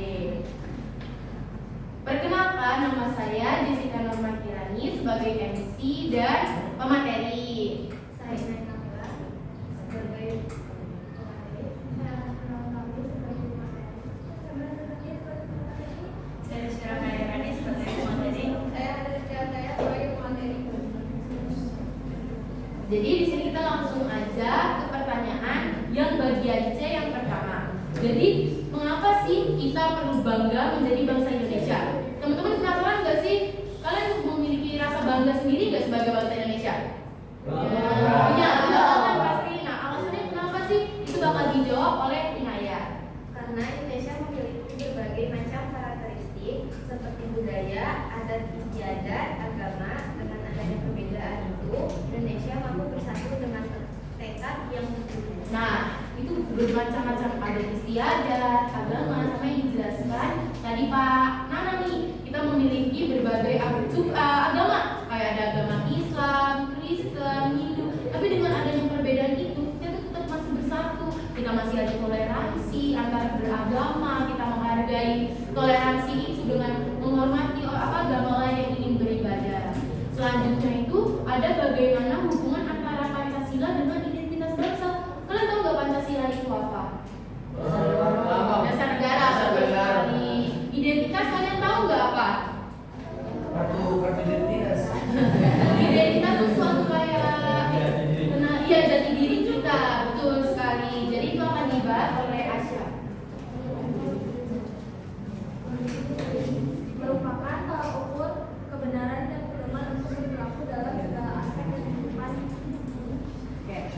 Perkenalkan, nama saya Jessica Norma Kirani sebagai MC dan pemateri. Saya Nabila sebagai Saya Syirah Kani sebagai pemateri. saya sebagai pemateri. Jadi di sini kita langsung aja ke pertanyaan yang bagian C yang pertama. Jadi mengapa sih kita perlu bangga menjadi bangsa Indonesia? Teman-teman penasaran nggak sih? Kalian memiliki rasa bangga sendiri nggak sebagai bangsa Indonesia? Punya, kan pasti. Nah, alasannya kenapa sih? Itu bakal dijawab oleh Inaya. Karena Indonesia memiliki berbagai macam karakteristik seperti budaya, adat istiadat, agama. Dengan adanya perbedaan itu, Indonesia mampu bersatu dengan tekad yang teguh. Nah, itu bermacam-macam adat istiadat, agama, sama yang dijelaskan tadi Pak Nana nih. Kita memiliki berbagai agama, kayak ada agama Islam, Kristen, Hindu. Tapi dengan adanya perbedaan itu, kita tuh tetap masih bersatu. Kita masih ada toleransi antara beragama. Kita menghargai toleransi itu dengan menghormati agama lain yang ingin beribadah. Selanjutnya itu ada bagaimana hubungan antara Pancasila dengan identitas bangsa. Kalian tahu nggak Pancasila itu apa? Dasar negara, betul sekali. Identitas kalian tahu nggak apa? Kartu identitas. Identitas itu suatu kayak iya jati diri kita, betul sekali. Jadi itu akan dibahas oleh Asya. Merupakan tolak ukur kebenaran dan pedoman untuk berlaku dalam segala aspek kehidupan.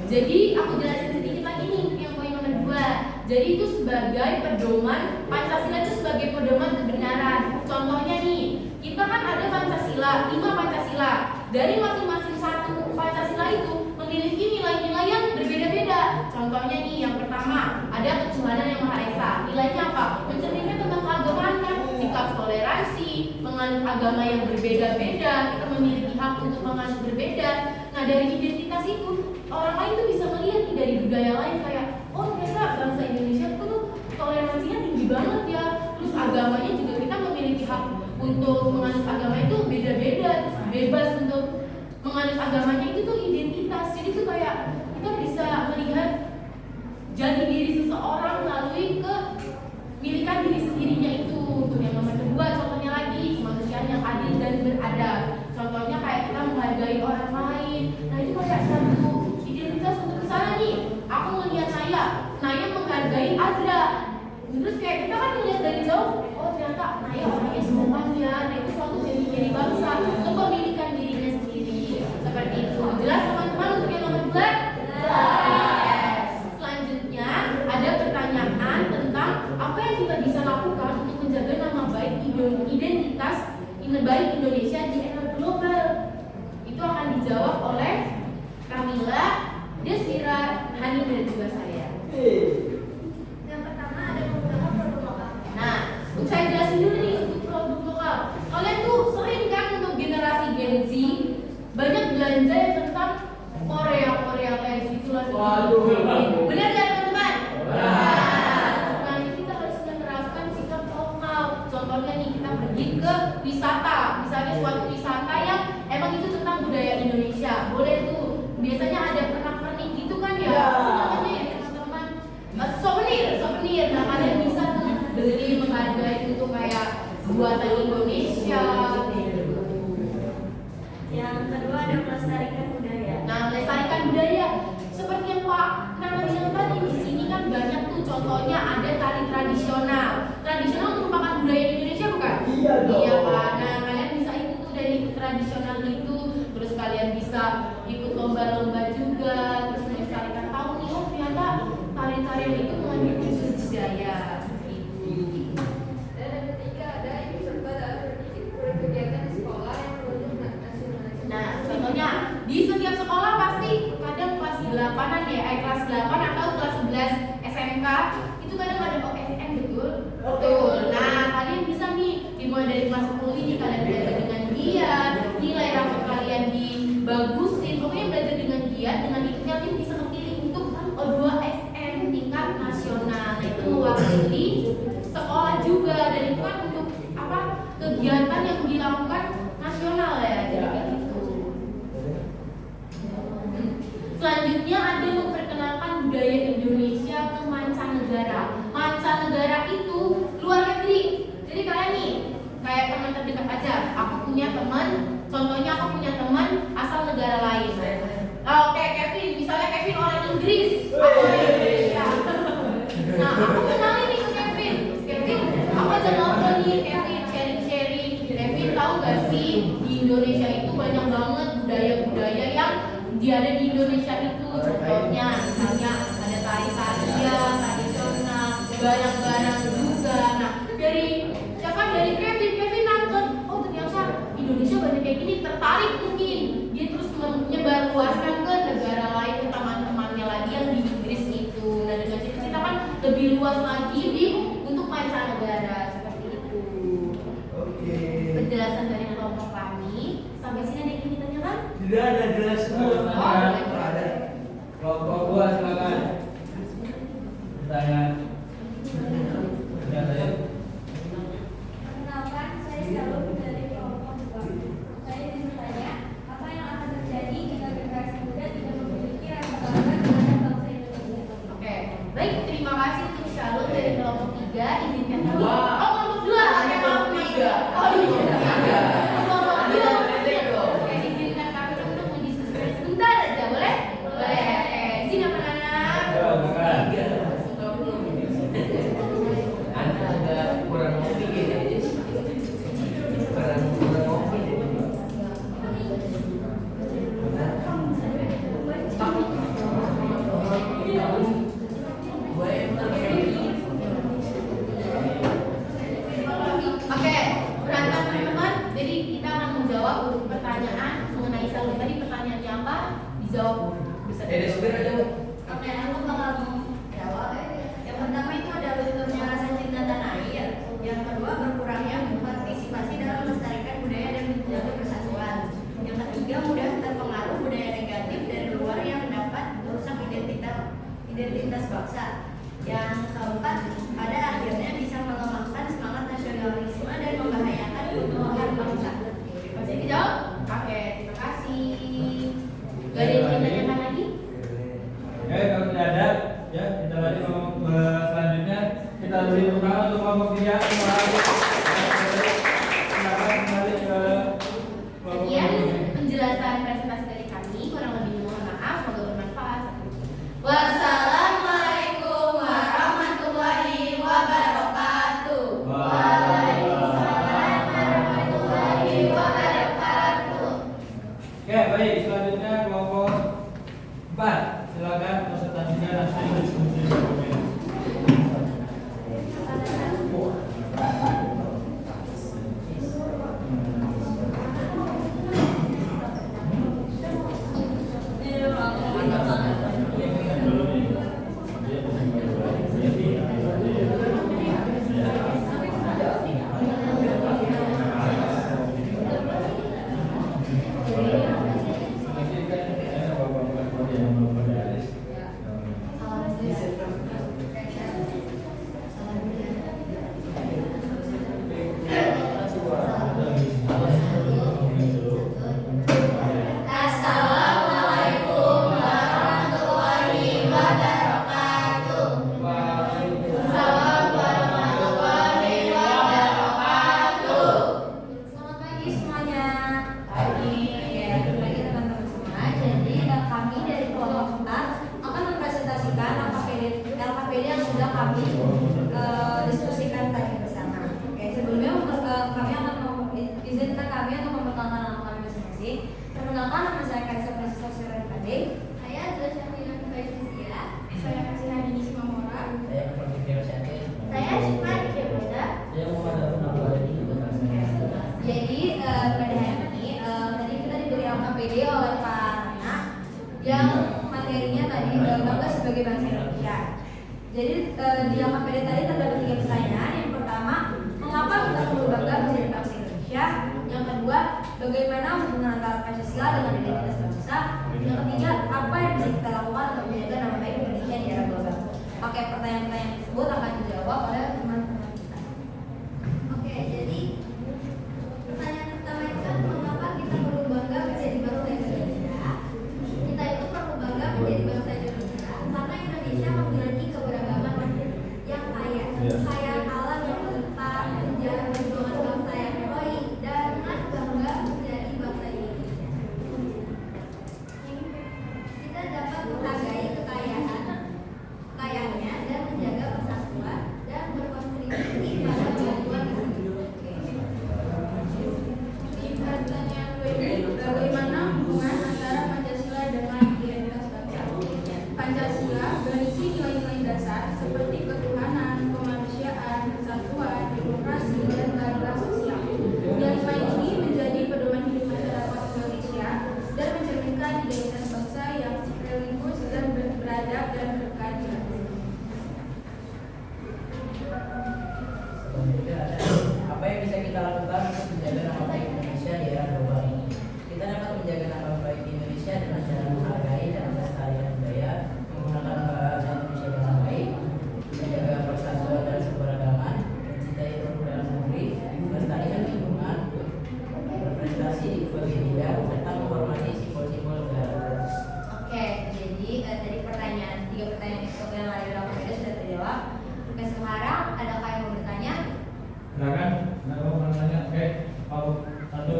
Jadi aku jelasin sedikit lagi nih yang poin nomor 2. Jadi itu sebagai pedoman, Pancasila itu sebagai pedoman kebenaran. Contohnya nih, kita kan ada Pancasila, 5 Pancasila. Dari masing-masing satu Pancasila itu memiliki nilai-nilai yang berbeda-beda. Contohnya nih, yang pertama ada ketuhanan yang Maha Esa. Nilainya apa? Mencerminkan tentang keagamaan kan, sikap toleransi, menganut agama yang berbeda-beda. Kita memiliki hak untuk menganut berbeda. Nah, dari identitas itu orang lain tuh bisa melihat nih dari budaya lain kayak, oh ternyata bangsa Indonesia tuh toleransinya tinggi banget ya. Terus agamanya juga kita memiliki hak untuk menganut agama itu beda-beda, terus bebas untuk menganut agamanya itu tuh identitas. Jadi tuh kayak kita bisa melihat jati diri seseorang melalui kemilikan diri sendirinya itu. Untuk yang nomor 2 contohnya lagi kemanusiaan yang adil dan beradab. Contohnya kayak kita menghargai orang lain. Nah itu kayak satu identitas untuk kesana nih. Aku melihat Naya menghargai Azra. Terus kayak kita kan melihat dari jauh, oh ternyata Naya orangnya sopan ya. Nah itu suatu ciri-ciri bangsa, kepemilikan dirinya sendiri. Seperti itu. Jelas teman-teman untuk yang nomor 2? baik Indonesia di era global? Itu akan dijawab oleh Kamila, Desira, Hani dan juga saya. Yang pertama ada menggunakan produk lokal. Nah, untuk saya jelasin dulu nih untuk produk lokal. Kalian tuh sering kan untuk generasi Gen Z banyak belanja yang tentang Korea kayak gitulah. Waduh. Benar nggak teman-teman? Nah, ini kita harus menerapkan sikap lokal. Contohnya nih kita pergi ke wisata, misalnya suatu wisata yang emang itu tentang budaya Indonesia. Boleh tuh. Biasanya ada pernak-pernik gitu kan ya. Namanya ya teman-teman. Souvenir. Nah, kalian bisa tuh beli menghargai itu kayak buatan Indonesia. Yang kedua ada melestarikan budaya. Nah, melestarikan budaya seperti yang Pak Nana bilang tadi, di sini kan banyak tuh contohnya ada tari tradisional. Tradisional merupakan budaya Indonesia bukan? Iya dong. Iya Pak. Nah, kalian bisa ikut tuh dari tradisional itu, terus kalian bisa ikut lomba-lomba juga, terus melestarikan tahu nih oh ternyata tari-tarian itu mengandung unsur budaya. Gitu. Dan yang ketiga ada ikut serta dalam kegiatan di sekolah yang berujung nasionalisme. Nah, contohnya di setiap sekolah pasti kadang kelas 8-an ya, kelas 8 atau kelas 11 SMK itu kadang ada OSN betul? Betul. Nah, kalian bisa nih dimulai dari kelas 10 ini kalian belajar dengan giat, nilai rapor kalian dibagusin, pokoknya belajar dengan giat, dengan itu kalian bisa kepilih untuk O2SM tingkat nasional. Nah, itu mewakili sekolah juga dan itu kan untuk apa? Kegiatan yang dilakukan nasional ya. Jadi kayak gitu. Selanjutnya ada memperkenalkan budaya Indonesia ke mancanegara. Mancanegara itu luar negeri. Jadi kalian nih kayak teman terdekat aja. Aku punya teman, contohnya aku punya teman asal negara lain. Nah, kayak Kevin, misalnya Kevin orang Inggris, aku orang Indonesia. Nah, aku kenalin nih ke Kevin. Kevin, aku aja ngobrol nih Kevin, sharing. Kevin tahu gak sih di Indonesia itu banyak banget budaya-budaya yang ada di Indonesia itu. Contohnya misalnya ada tari-tarian tradisional, barang-barang juga. Nah, dari Kevin nangkep, oh ternyata Indonesia banyak kayak gini, tertarik mungkin dia terus menyebarluaskan ke negara lain, ke teman-temannya lagi yang di Inggris itu. Nah, dengan kita kan lebih luas lagi untuk mancanegara seperti itu. Oke. Penjelasan dari kelompok kami sampai sini ada yang ingin ditanyakan? Tidak ada jelas semua. Ada. Kelompok gua silakan. Pertanyaan. Ya, saya. Perkenalkan, saya Jalur dari kelompok 2. Saya ingin bertanya, apa yang akan terjadi jika generasi muda tidak memiliki rasa bangga terhadap bangsa Indonesia? Oke, baik, terima kasih untuk Shalom dari kelompok 3. Izinkan kami. Dua. Oh, kelompok 2. Oke, kelompok 3. Oh iya. Kelompok 2. Oke, izinkan kami untuk mendiskusikan sebentar aja, boleh? Boleh. Izin apa Nana? Silakan. Anda agak kurang ngopi kayaknya. Kurang ngopi. Oke, berantam teman-teman. Jadi kita akan menjawab pertanyaan mengenai Shalom tadi. Pertanyaannya apa? Dijawab bisa. Desir aja. Oke, aku bakal jawab. Yang pertama itu ada lunturnya rasa cinta tanah air. Yang kedua berkurangnya partisipasi dalam melestarikan budaya dan menjaga persatuan. Yang ketiga mudah terpengaruh budaya negatif dari luar yang dapat merusak identitas bangsa. Yang keempat pada akhirnya bisa melemahkan semangat nasionalisme dan membahayakan keutuhan bangsa. Masih dijawab? Oke, terima kasih. Gak ada yang ingin ditanyakan lagi? Oke, kalau tidak ada, ya kita lanjut ke selanjutnya. Kita beri tepuk tangan untuk kelompok 3. Terima kasih. Silakan kembali ke kelompok Sekian 2. penjelasan presentasi dari kami. Kurang lebih mohon maaf, semoga bermanfaat. Wassalamualaikum warahmatullahi wabarakatuh. Waalaikumsalam warahmatullahi wabarakatuh. Oke, baik. Selanjutnya kelompok 4. Silakan presentasinya langsung diskusi dokumen. kami diskusikan tadi bersama. Oke, sebelumnya kami akan izinkan kami untuk memperkenalkan nama kami masing-masing. Perkenalkan, nama saya Kaisa Prasisa Sirani Pandey. Saya adalah Syafina Faizia. Saya Hadini Simamora. Saya Muhammad Fikri Syakir. Saya Syifa Dikebada. Saya Muhammad Abdul Abadi. Jadi pada hari ini tadi kita diberi LKPD oleh Pak Rana yang materinya tadi bangga sebagai bangsa Indonesia. Jadi di LKPD tadi terdapat 3 pertanyaan. Yang pertama, mengapa kita perlu bangga menjadi bangsa Indonesia? Yang kedua, bagaimana hubungan antara Pancasila dengan identitas bangsa? Yang ketiga, apa yang bisa kita lakukan untuk menjaga nama baik Indonesia di era global? Oke, pertanyaan-pertanyaan tersebut akan dijawab oleh teman-teman kita. Oke, jadi pertanyaan pertama itu kan mengapa kita perlu bangga menjadi bangsa Indonesia? Kita itu perlu bangga menjadi bangsa Indonesia karena Indonesia memiliki keberagaman yang kaya, kekayaan alam yang melimpah, sejarah perjuangan bangsa yang heroik, dan dengan bangga menjadi bangsa Indonesia. Kita dapat menghargai kekayaannya dan menjaga persatuan dan berkontribusi pada kemajuan hidup. Pertanyaan kedua, bagaimana hubungan antara Pancasila dengan identitas bangsa? Pancasila berisi nilai-nilai dasar seperti ketuhanan, kemanusiaan, persatuan, demokrasi, dan keadilan sosial. Nilai-nilai ini menjadi pedoman hidup masyarakat Indonesia dan mencerminkan identitas bangsa yang religius dan beradab dan berkeadilan. Apa yang bisa kita lakukan untuk menjaga nama baik Indonesia di era global ini? Kita dapat menjaga nama baik Indonesia dengan cara menghargai dan melestarikan budaya, menggunakan bahasa Indonesia dengan baik, menjaga persatuan dan keberagaman, mencintai produk dalam negeri, melestarikan lingkungan, berprestasi di berbagai bidang, serta menghormati simbol-simbol negara. Oke, jadi tadi tiga pertanyaan itu yang ada di dalam video sudah terjawab. Oke, sekarang adakah yang mau bertanya? Silakan, mau bertanya? Oke, mau satu.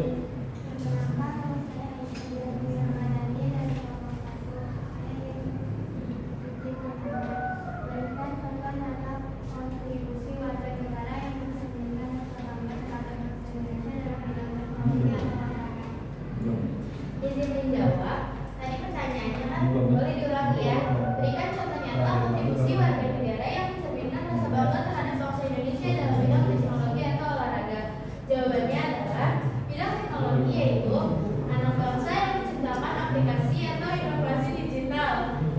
Izin menjawab. Tadi pertanyaannya kan boleh diulangi ya. Berikan contoh nyata kontribusi warga negara yang mencerminkan rasa bangga terhadap bangsa Indonesia dalam bidang teknologi atau olahraga. Jawabannya adalah bidang teknologi yaitu anak bangsa yang menciptakan aplikasi atau inovasi digital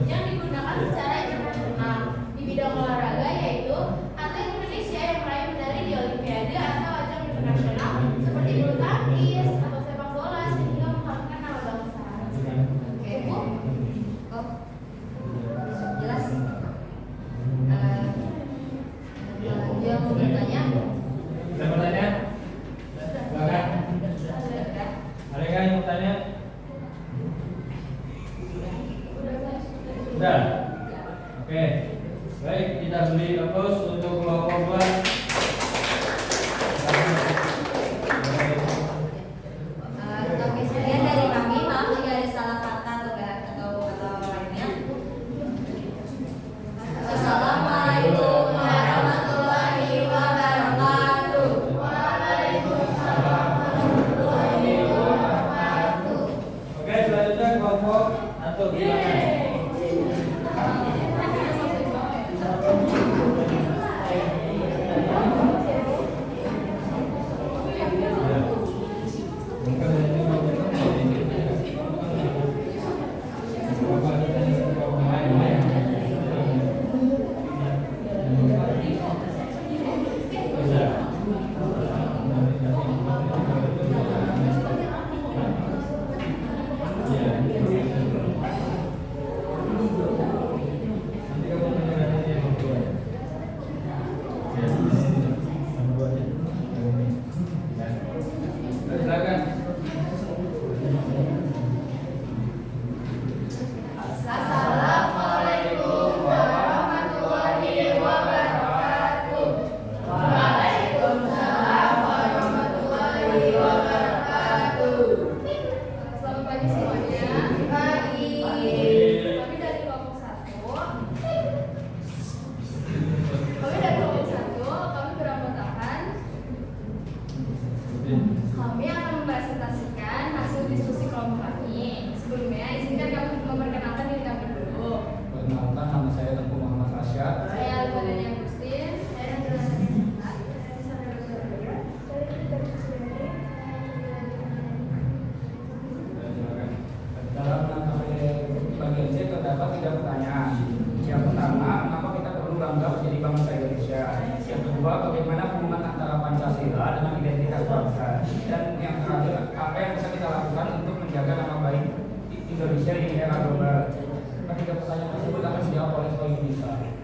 yang digunakan secara internasional. Di bidang olahraga yaitu atlet Indonesia yang meraih medali di Olimpiade atau ajang internasional seperti bulu tangkis atau sepak bola sehingga mengharumkan nama bangsa. Oke, Bu. Oh, jelas. Yang mau bertanya? Ada pertanyaan? Silakan. Ada yang mau tanya? Sudah. Oke. Baik, kita beri aplaus untuk kelompok 2. Oke, sekian dari kami. Maaf jika ada salah kata atau lainnya. Assalamualaikum warahmatullahi wabarakatuh. Oke, selanjutnya kelompok 1. Silakan. kedua, bagaimana hubungan antara Pancasila dengan identitas bangsa. Dan yang terakhir, apa yang bisa kita lakukan untuk menjaga nama baik Indonesia di era global. Ketiga pertanyaan tersebut akan dijawab oleh Soe Yunisa. Karena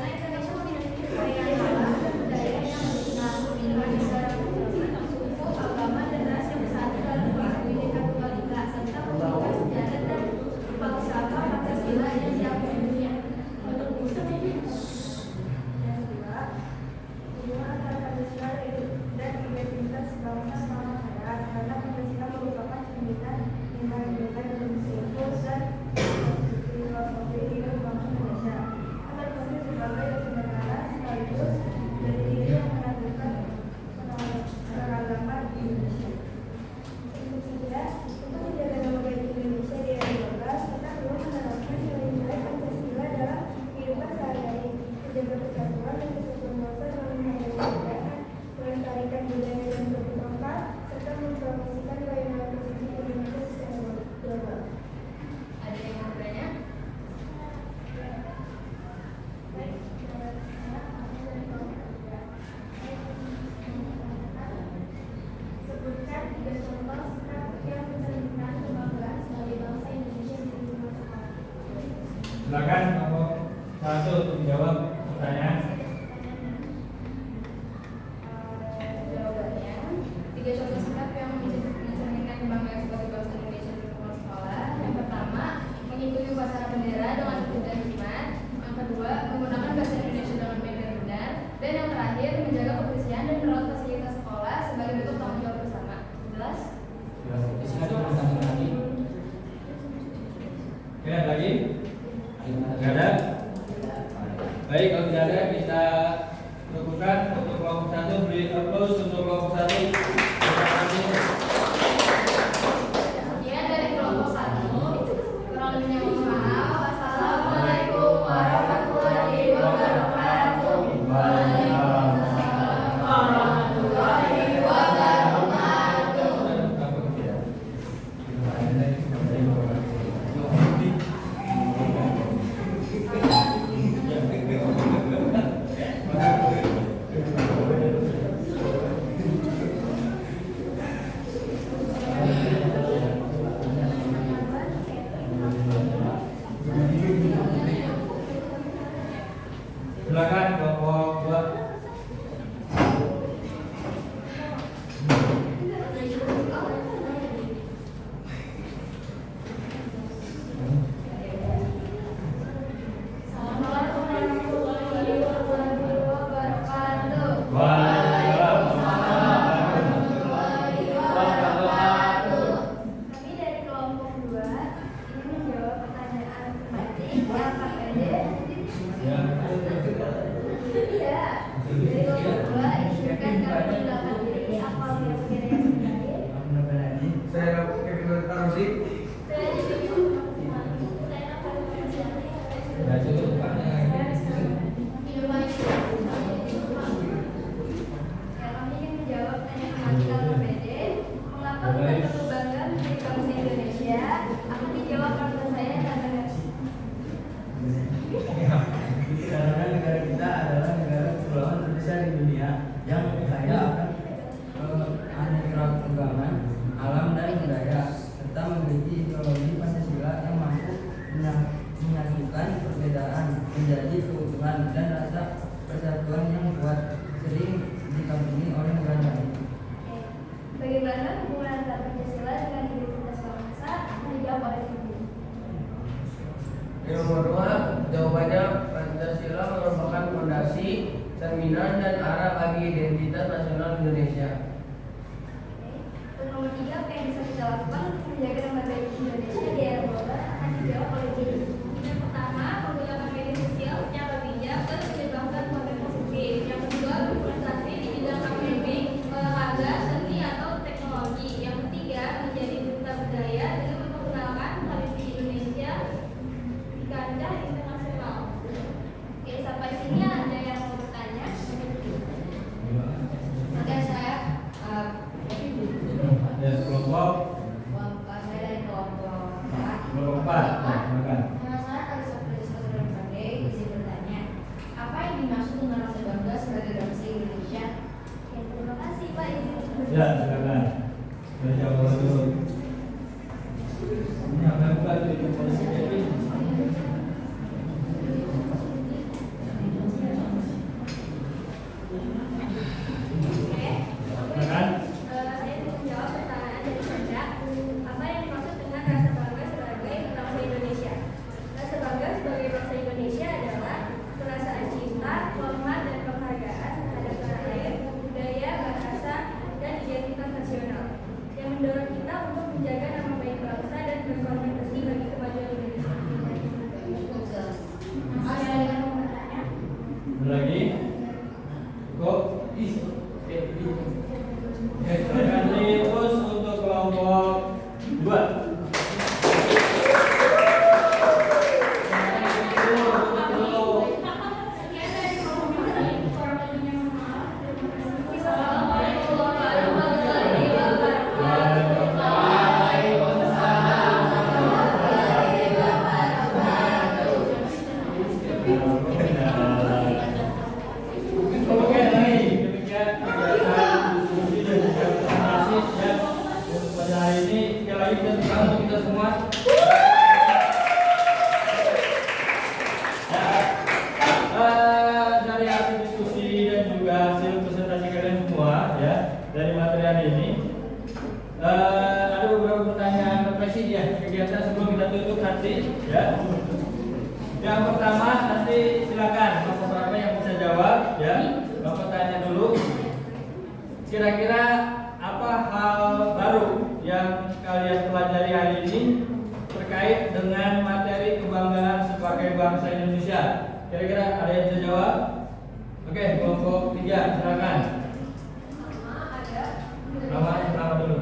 Indonesia memiliki kekayaan alam, budaya yang bersinar, suku, agama, dan ras yang bersatu dalam konsep Bhinneka Tunggal Ika, serta memiliki sejarah dan falsafah Pancasila yang diakui dunia. Untuk itu, yang kedua, hubungan antara Pancasila dan identitas bangsa sangat erat, karena Pancasila merupakan cerminan nilai-nilai prinsip dan filosofi hidup bangsa Indonesia. Agar kami sebagai dasar negara sekaligus dari diri yang menentukan keragaman di Indonesia. Yang ketiga, untuk menjaga nama baik Indonesia di era global, kita perlu menerapkan nilai-nilai Pancasila dalam kehidupan sehari-hari, menjaga persatuan dan kesatuan bangsa dalam menghadapi perbedaan, melestarikan budaya dan berkembang, serta mempromosikan nilai-nilai positif Indonesia secara global. Ada yang mau bertanya? Sebutkan 3 contoh sikap yang mencerminkan kebanggaan sebagai bangsa Indonesia di dunia sekarang. Silakan nomor 1 untuk menjawab pertanyaan. Jawabannya, 3 contoh sikap yang mencerminkan kebanggaan sebagai bangsa Indonesia di lingkungan sekolah. Yang pertama, mengikuti upacara bendera dengan utuh dan hikmat. Yang kedua, menggunakan bahasa Indonesia dengan baik dan benar. Dan yang terakhir, menjaga kebersihan dan merawat fasilitas sekolah sebagai bentuk tanggung jawab bersama. Jelas? Silakan pertanyaan lagi. Oke, ada lagi? Tidak ada? Baik, kalau tidak ada kita lakukan untuk kelompok 1, beri applause untuk kelompok 1. Terima kasih. Sekian dari kelompok 1. Kurang lebihnya mohon maaf. Wassalamualaikum warahmatullahi wabarakatuh. Waalaikumsalam warahmatullahi wabarakatuh. Silakan kelompok 2. Assalamualaikum warahmatullahi wabarakatuh. Waalaikumsalam warahmatullahi wabarakatuh. Kami dari kelompok 2 ingin menjawab pertanyaan tematik yang KPD. Ya. Iya, dari kelompok 2 izinkan kami menggunakan diri apa yang sekiranya sebagai Saya Kevin Tarusi. saya di sini saya akan menjelaskan Sudah cukup Pak. Ya, kami ingin menjawab pertanyaan KPD. Mengapa kita perlu bangga menjadi bangsa Indonesia? Akan dijawab oleh saya dan Karena negara kita adalah negara kepulauan terbesar di dunia yang kaya akan keanekaragaman alam dan budaya serta memiliki ideologi Pancasila yang mampu menyatukan perbedaan menjadi keutuhan dan rasa persatuan yang kuat, sering dikagumi oleh negara lain. bagaimana hubungan antara Pancasila dengan identitas bangsa? Akan dijawab oleh Ibu. Yang kedua, jawabannya Pancasila merupakan fondasi, cerminan, dan arah bagi identitas nasional Indonesia. Untuk nomor 3, apa yang bisa kita lakukan untuk menjaga nama baik Indonesia di era global? Akan dijawab oleh Jenny. Yang pertama, menggunakan media sosial secara bijak dan menyebarkan konten positif. Yang kedua, berprestasi di bidang akademik, olahraga, seni atau teknologi. Yang ketiga, menjadi duta budaya dengan memperkenalkan tradisi Indonesia di kancah internasional. Oke, sampai sini ada yang mau bertanya? Oke, saya Ada kelompok Apa yang dimaksud dengan rasa bangga sebagai bangsa Indonesia? Rasa bangga sebagai bangsa Indonesia adalah perasaan cinta, hormat, dan penghargaan terhadap tanah air, budaya, bahasa, dan identitas nasional yang mendorong kita untuk menjaga nama baik bangsa dan berkontribusi bagi kemajuan Indonesia. Lagi kok silakan terus untuk kelompok 2. Oke, baik. Demikian kegiatan diskusi dan juga presentasi ya untuk pada hari ini. Sekali lagi kita tepuk tangan untuk kita semua. Dari hasil diskusi dan juga hasil presentasi kalian semua ya dari materi hari ini, ada beberapa pertanyaan refleksi ya kegiatan sebelum kita tutup nanti ya. Yang pertama nanti silakan beberapa yang bisa jawab ya. Bapak tanya dulu, kira-kira apa hal baru yang kalian pelajari hari ini terkait dengan materi kebanggaan sebagai bangsa Indonesia? Kira-kira ada yang bisa jawab? Oke, kelompok 3 silakan. Nama dulu.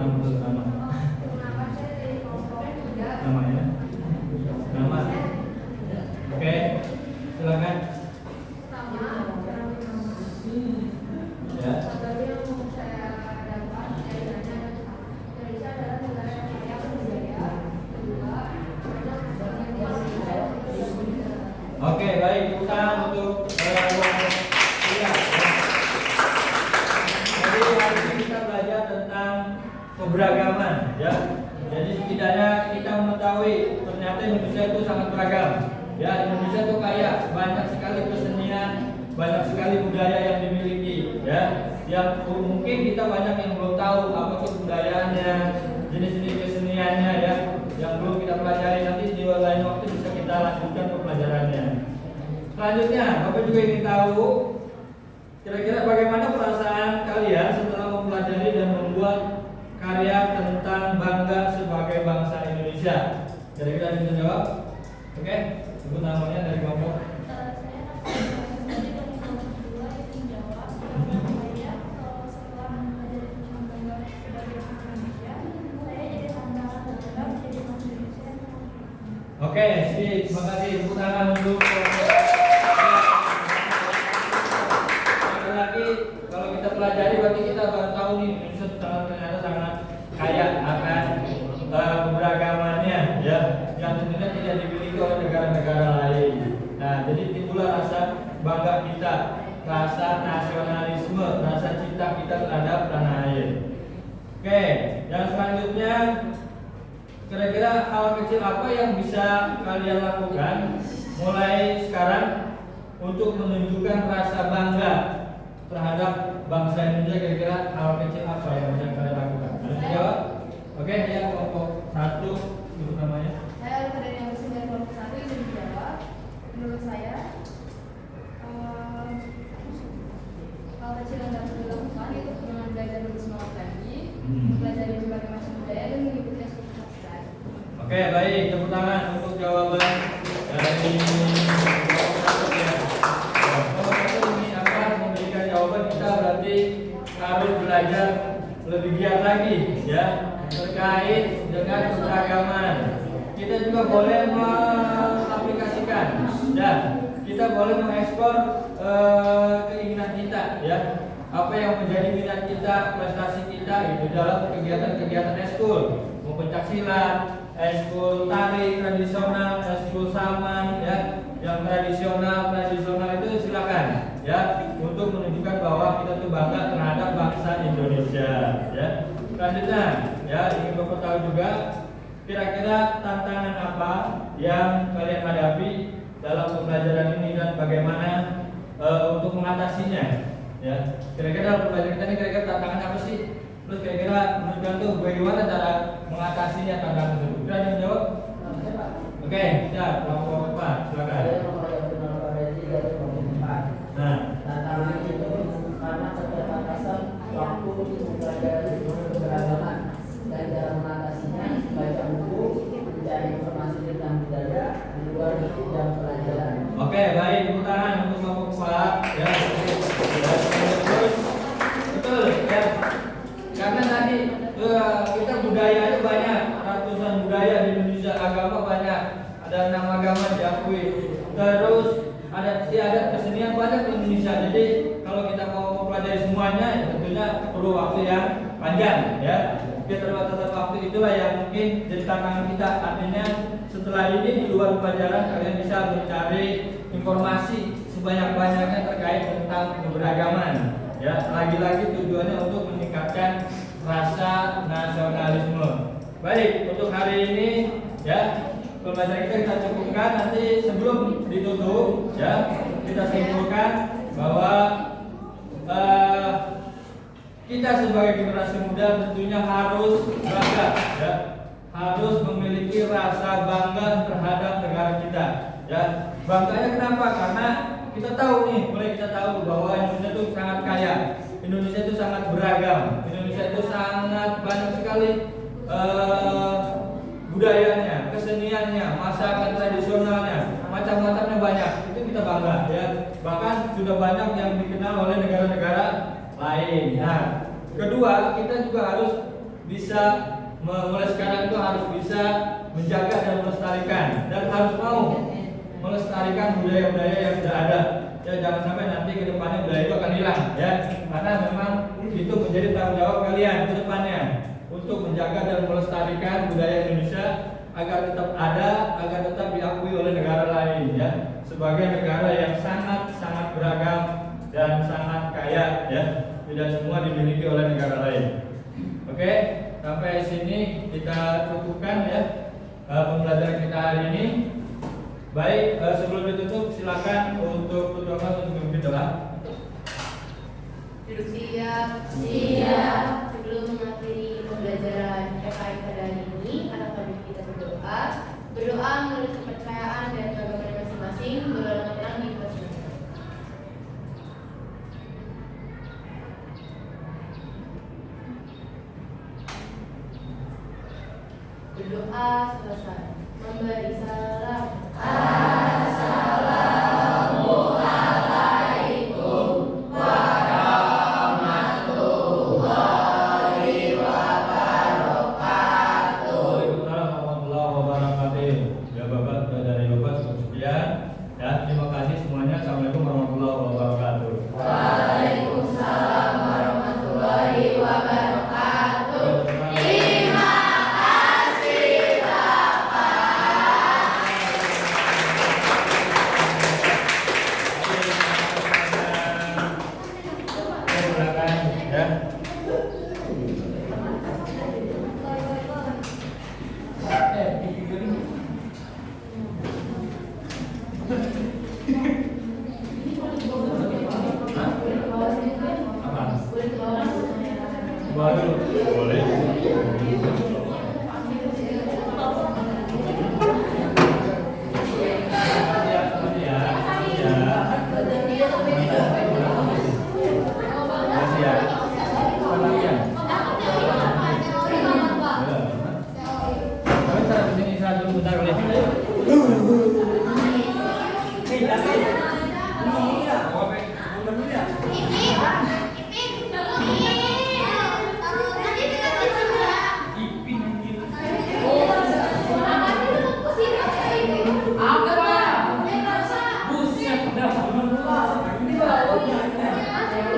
Namanya. Nama. Oke, silakan. Ya. Oke, baik. Tepuk tangan untuk iya. Jadi hari ini kita belajar tentang keberagaman, ya. Jadi setidaknya kita mengetahui ternyata Indonesia itu sangat beragam. Ya, Indonesia itu kaya, banyak sekali kesenian, banyak sekali budaya yang dimiliki, ya. Yang mungkin kita banyak yang belum tahu apa itu budayaannya, jenis-jenis keseniannya, ya. Yang belum kita pelajari, nanti di lain waktu bisa kita lanjutkan pembelajarannya. Selanjutnya, Bapak juga ingin tahu kira-kira bagaimana perasaan kalian setelah mempelajari dan membuat karya tentang bangga sebagai bangsa Indonesia. Kira-kira bisa jawab? Oke, sebut namanya dari kelompok. Oke, sip, terima kasih. Tepuk tangan untuk lagi kalau kita pelajari berarti kita baru tahu nih Indonesia ternyata sangat kaya akan keberagamannya, ya, yang tentunya tidak dimiliki oleh negara-negara lain. Nah, jadi timbullah rasa bangga kita, rasa nasionalisme, rasa cinta kita terhadap tanah air. Oke, yang selanjutnya kira-kira hal kecil apa yang bisa kalian lakukan mulai sekarang untuk menunjukkan rasa bangga terhadap bangsa Indonesia? Kira-kira hal kecil apa yang bisa kalian lakukan? Ada yang jawab? Oke, ya, kelompok 1 itu namanya. Saya dari yang bersih kelompok 1 izin dijawab. Menurut saya hal kecil yang dapat dilakukan itu dengan belajar lebih semangat lagi, belajar berbagai macam budaya dan mengikuti ekskul lain. Oke, baik, tepuk tangan untuk jawaban dari kelompok 1 ya. Kelompok 1 ini akan memberikan jawaban, kita berarti harus belajar lebih giat lagi ya terkait dengan keberagaman. Kita juga boleh mengaplikasikan dan kita boleh mengekspor keinginan kita ya, apa yang menjadi minat kita, prestasi kita itu dalam kegiatan-kegiatan ekskul, mau pencaksilat, ekskul tari tradisional, ekskul saman ya, yang tradisional itu silakan ya, untuk menunjukkan bahwa kita tuh bangga terhadap bangsa Indonesia ya. Selanjutnya ya, ingin Bapak tahu juga kira-kira tantangan apa yang kalian hadapi dalam pembelajaran ini dan bagaimana untuk mengatasinya ya. Kira-kira dalam pembelajaran kita ini kira-kira tantangan apa sih Terus kira-kira menurut kalian tuh bagaimana cara mengatasinya tantangan tersebut? Kira ada yang jawab? Oke, siap. Kelompok 4, silakan. Saya memulai profesi dari kelompok 4. Nah, Tantangan itu karena keterbatasan waktu untuk mempelajari keberagaman dan cara mengatasinya membaca buku, mencari informasi tentang budaya di luar jam pelajaran. oke, baik. Tepuk tangan untuk kelompok 4. Ya, terus betul ya. Karena tadi kita budaya itu banyak, ratusan budaya di Indonesia, agama banyak, ada 6 agama diakui. Terus ada istiadat kesenian banyak di Indonesia. Jadi kalau kita mau mempelajari semuanya, ya tentunya perlu waktu yang panjang ya. Keterbatasan waktu itulah yang mungkin jadi tantangan kita. Artinya setelah ini di luar pelajaran kalian bisa mencari informasi sebanyak-banyaknya terkait tentang keberagaman. Ya, lagi-lagi tujuannya untuk meningkatkan rasa nasionalisme. Baik, untuk hari ini ya pembelajaran kita cukupkan. Nanti sebelum ditutup ya kita simpulkan bahwa kita sebagai generasi muda tentunya harus bangga ya, harus memiliki rasa bangga terhadap negara kita ya. Bangganya kenapa? Karena kita tahu nih, mulai kita tahu bahwa Indonesia itu sangat kaya, Indonesia itu sangat beragam, Indonesia itu sangat banyak sekali budayanya, keseniannya, masyarakat tradisionalnya, macam-macamnya banyak. Itu kita bangga ya. Bahkan sudah banyak yang dikenal oleh negara-negara lain. Nah, kedua kita juga harus bisa mulai sekarang itu harus bisa menjaga dan melestarikan dan harus mau melestarikan budaya-budaya yang sudah ada. Ya, jangan sampai nanti ke depannya budaya itu akan hilang ya. Karena memang itu menjadi tanggung jawab kalian ke depannya untuk menjaga dan melestarikan budaya Indonesia agar tetap ada, agar tetap diakui oleh negara lain ya, sebagai negara yang sangat beragam dan sangat kaya ya. Tidak semua dimiliki oleh negara lain. Oke, sampai sini kita cukupkan ya pembelajaran kita hari ini. Baik, sebelum ditutup silakan untuk berdoa untuk memimpin doa. Duduk siap. Siap. Sebelum mengakhiri pembelajaran FKI pada hari ini, alangkah baik kita berdoa. Berdoa menurut kepercayaan dan agama masing-masing. Berdoa dengan tenang di kelas. Berdoa selesai. Memberi salam